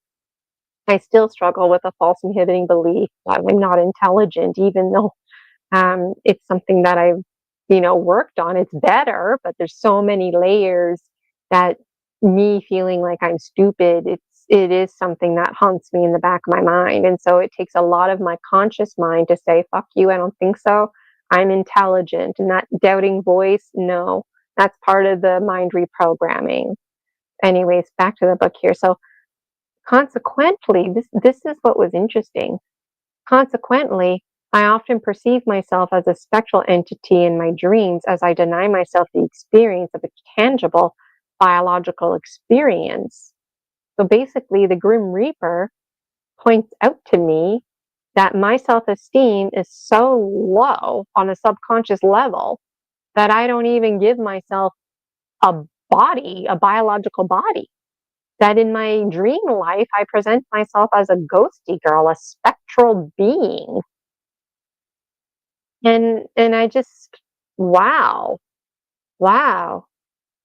I still struggle with a false inhibiting belief that I'm not intelligent, even though it's something that I've, worked on. It's better, but there's so many layers that me feeling like I'm stupid, it is something that haunts me in the back of my mind. And so it takes a lot of my conscious mind to say, fuck you, I don't think so. I'm intelligent. And that doubting voice, no, that's part of the mind reprogramming. Anyways, back to the book here. So consequently, this is what was interesting. Consequently, I often perceive myself as a spectral entity in my dreams as I deny myself the experience of a tangible biological experience. So basically, the Grim Reaper points out to me that my self-esteem is so low on a subconscious level that I don't even give myself a body, a biological body. That in my dream life, I present myself as a ghosty girl, a spectral being. And I just, wow, wow.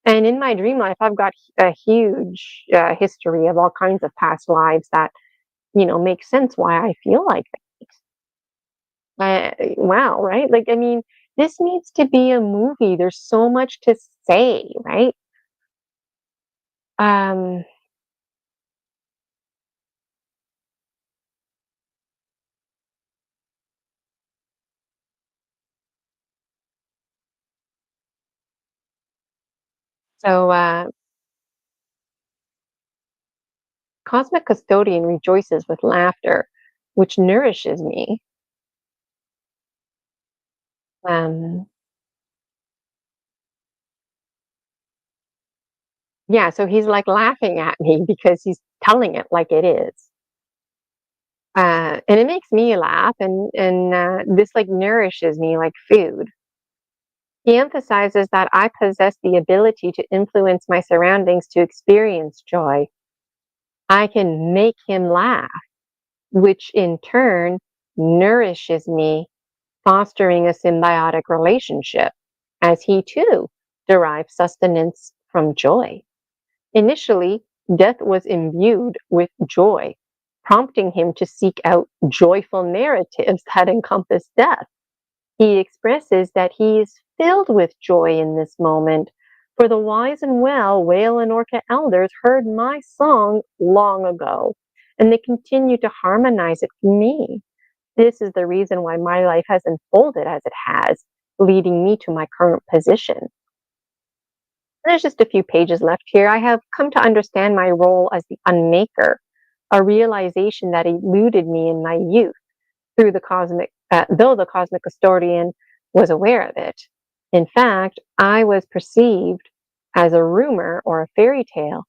And in my dream life, I've got a huge history of all kinds of past lives that, make sense why I feel like that. Wow, right? Like, I mean, this needs to be a movie. There's so much to say, right? Um, so Cosmic Custodian rejoices with laughter, which nourishes me. Um, yeah, so he's like laughing at me because he's telling it like it is. And it makes me laugh, and this like nourishes me like food. He emphasizes that I possess the ability to influence my surroundings to experience joy. I can make him laugh, which in turn nourishes me, fostering a symbiotic relationship, as he too derives sustenance from joy. Initially, Death was imbued with joy, prompting him to seek out joyful narratives that encompass death. He expresses that he is filled with joy in this moment, for the wise and well whale and orca elders heard my song long ago, and they continue to harmonize it for me. This is the reason why my life has unfolded as it has, leading me to my current position. There's just a few pages left here. I have come to understand my role as the unmaker, a realization that eluded me in my youth through the cosmic, though the cosmic custodian was aware of it. In fact, I was perceived as a rumor or a fairy tale,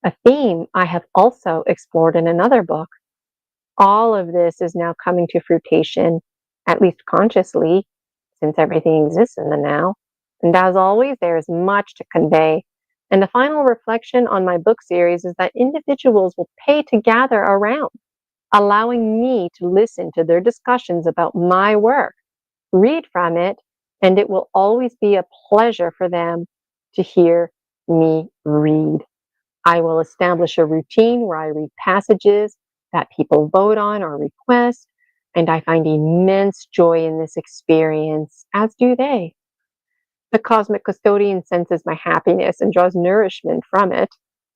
a theme I have also explored in another book. All of this is now coming to fruition, at least consciously, since everything exists in the now. And as always, there is much to convey. And the final reflection on my book series is that individuals will pay to gather around, allowing me to listen to their discussions about my work, read from it, and it will always be a pleasure for them to hear me read. I will establish a routine where I read passages that people vote on or request, and I find immense joy in this experience, as do they. The cosmic custodian senses my happiness and draws nourishment from it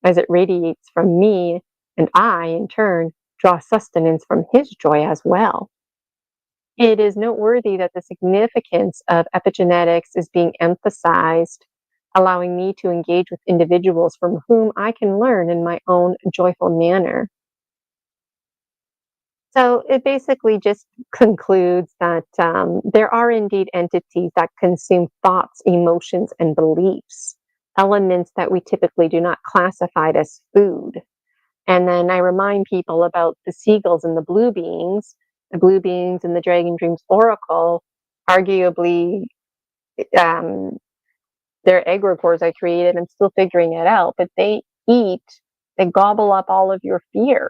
as it radiates from me, and I, in turn, draw sustenance from his joy as well. It is noteworthy that the significance of epigenetics is being emphasized, allowing me to engage with individuals from whom I can learn in my own joyful manner. So it basically just concludes that there are indeed entities that consume thoughts, emotions, and beliefs, elements that we typically do not classify as food. And then I remind people about the seagulls and the blue beings in the Dragon Dreams Oracle, arguably um, they're egregores I created. I'm still figuring it out, but they gobble up all of your fear.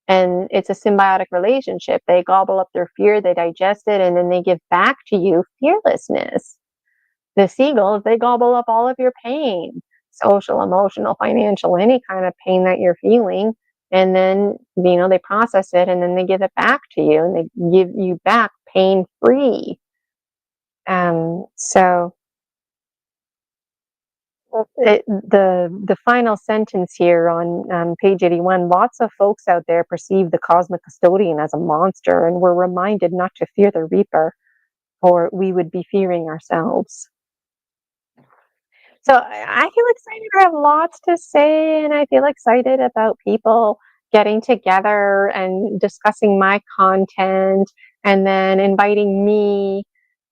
And it's a symbiotic relationship. They gobble up their fear, they digest it, and then they give back to you fearlessness. The seagulls, they gobble up all of your pain, social, emotional, financial, any kind of pain that you're feeling. And then, they process it and then they give it back to you and they give you back pain free. So the final sentence here on page 81, lots of folks out there perceive the cosmic custodian as a monster, and we're reminded not to fear the reaper, or we would be fearing ourselves. So I feel excited. I have lots to say, and I feel excited about people getting together and discussing my content, and then inviting me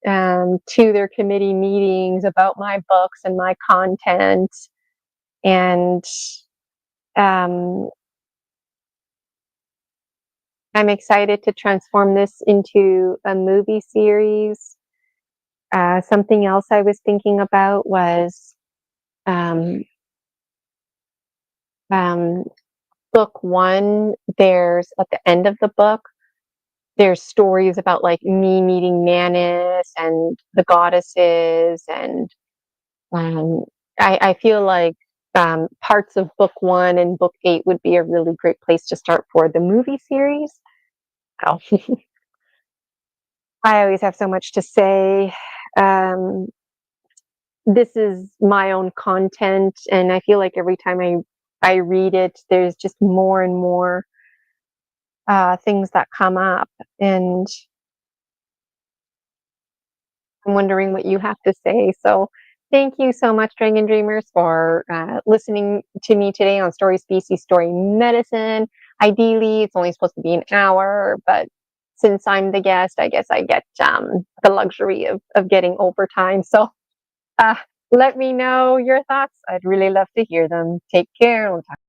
to their committee meetings about my books and my content. And I'm excited to transform this into a movie series. Something else I was thinking about was um, book one. There's at the end of the book, there's stories about like me meeting Manus and the goddesses, and I feel like parts of book one and book 8 would be a really great place to start for the movie series. Oh. I always have so much to say. Um, this is my own content, and I feel like every time I read it, there's just more and more things that come up, and I'm wondering what you have to say. So thank you so much, Dragon Dreamers, for listening to me today on Story Species, Story Medicine. Ideally, it's only supposed to be an hour, but since I'm the guest, I guess I get the luxury of getting overtime. So let me know your thoughts. I'd really love to hear them. Take care. We'll talk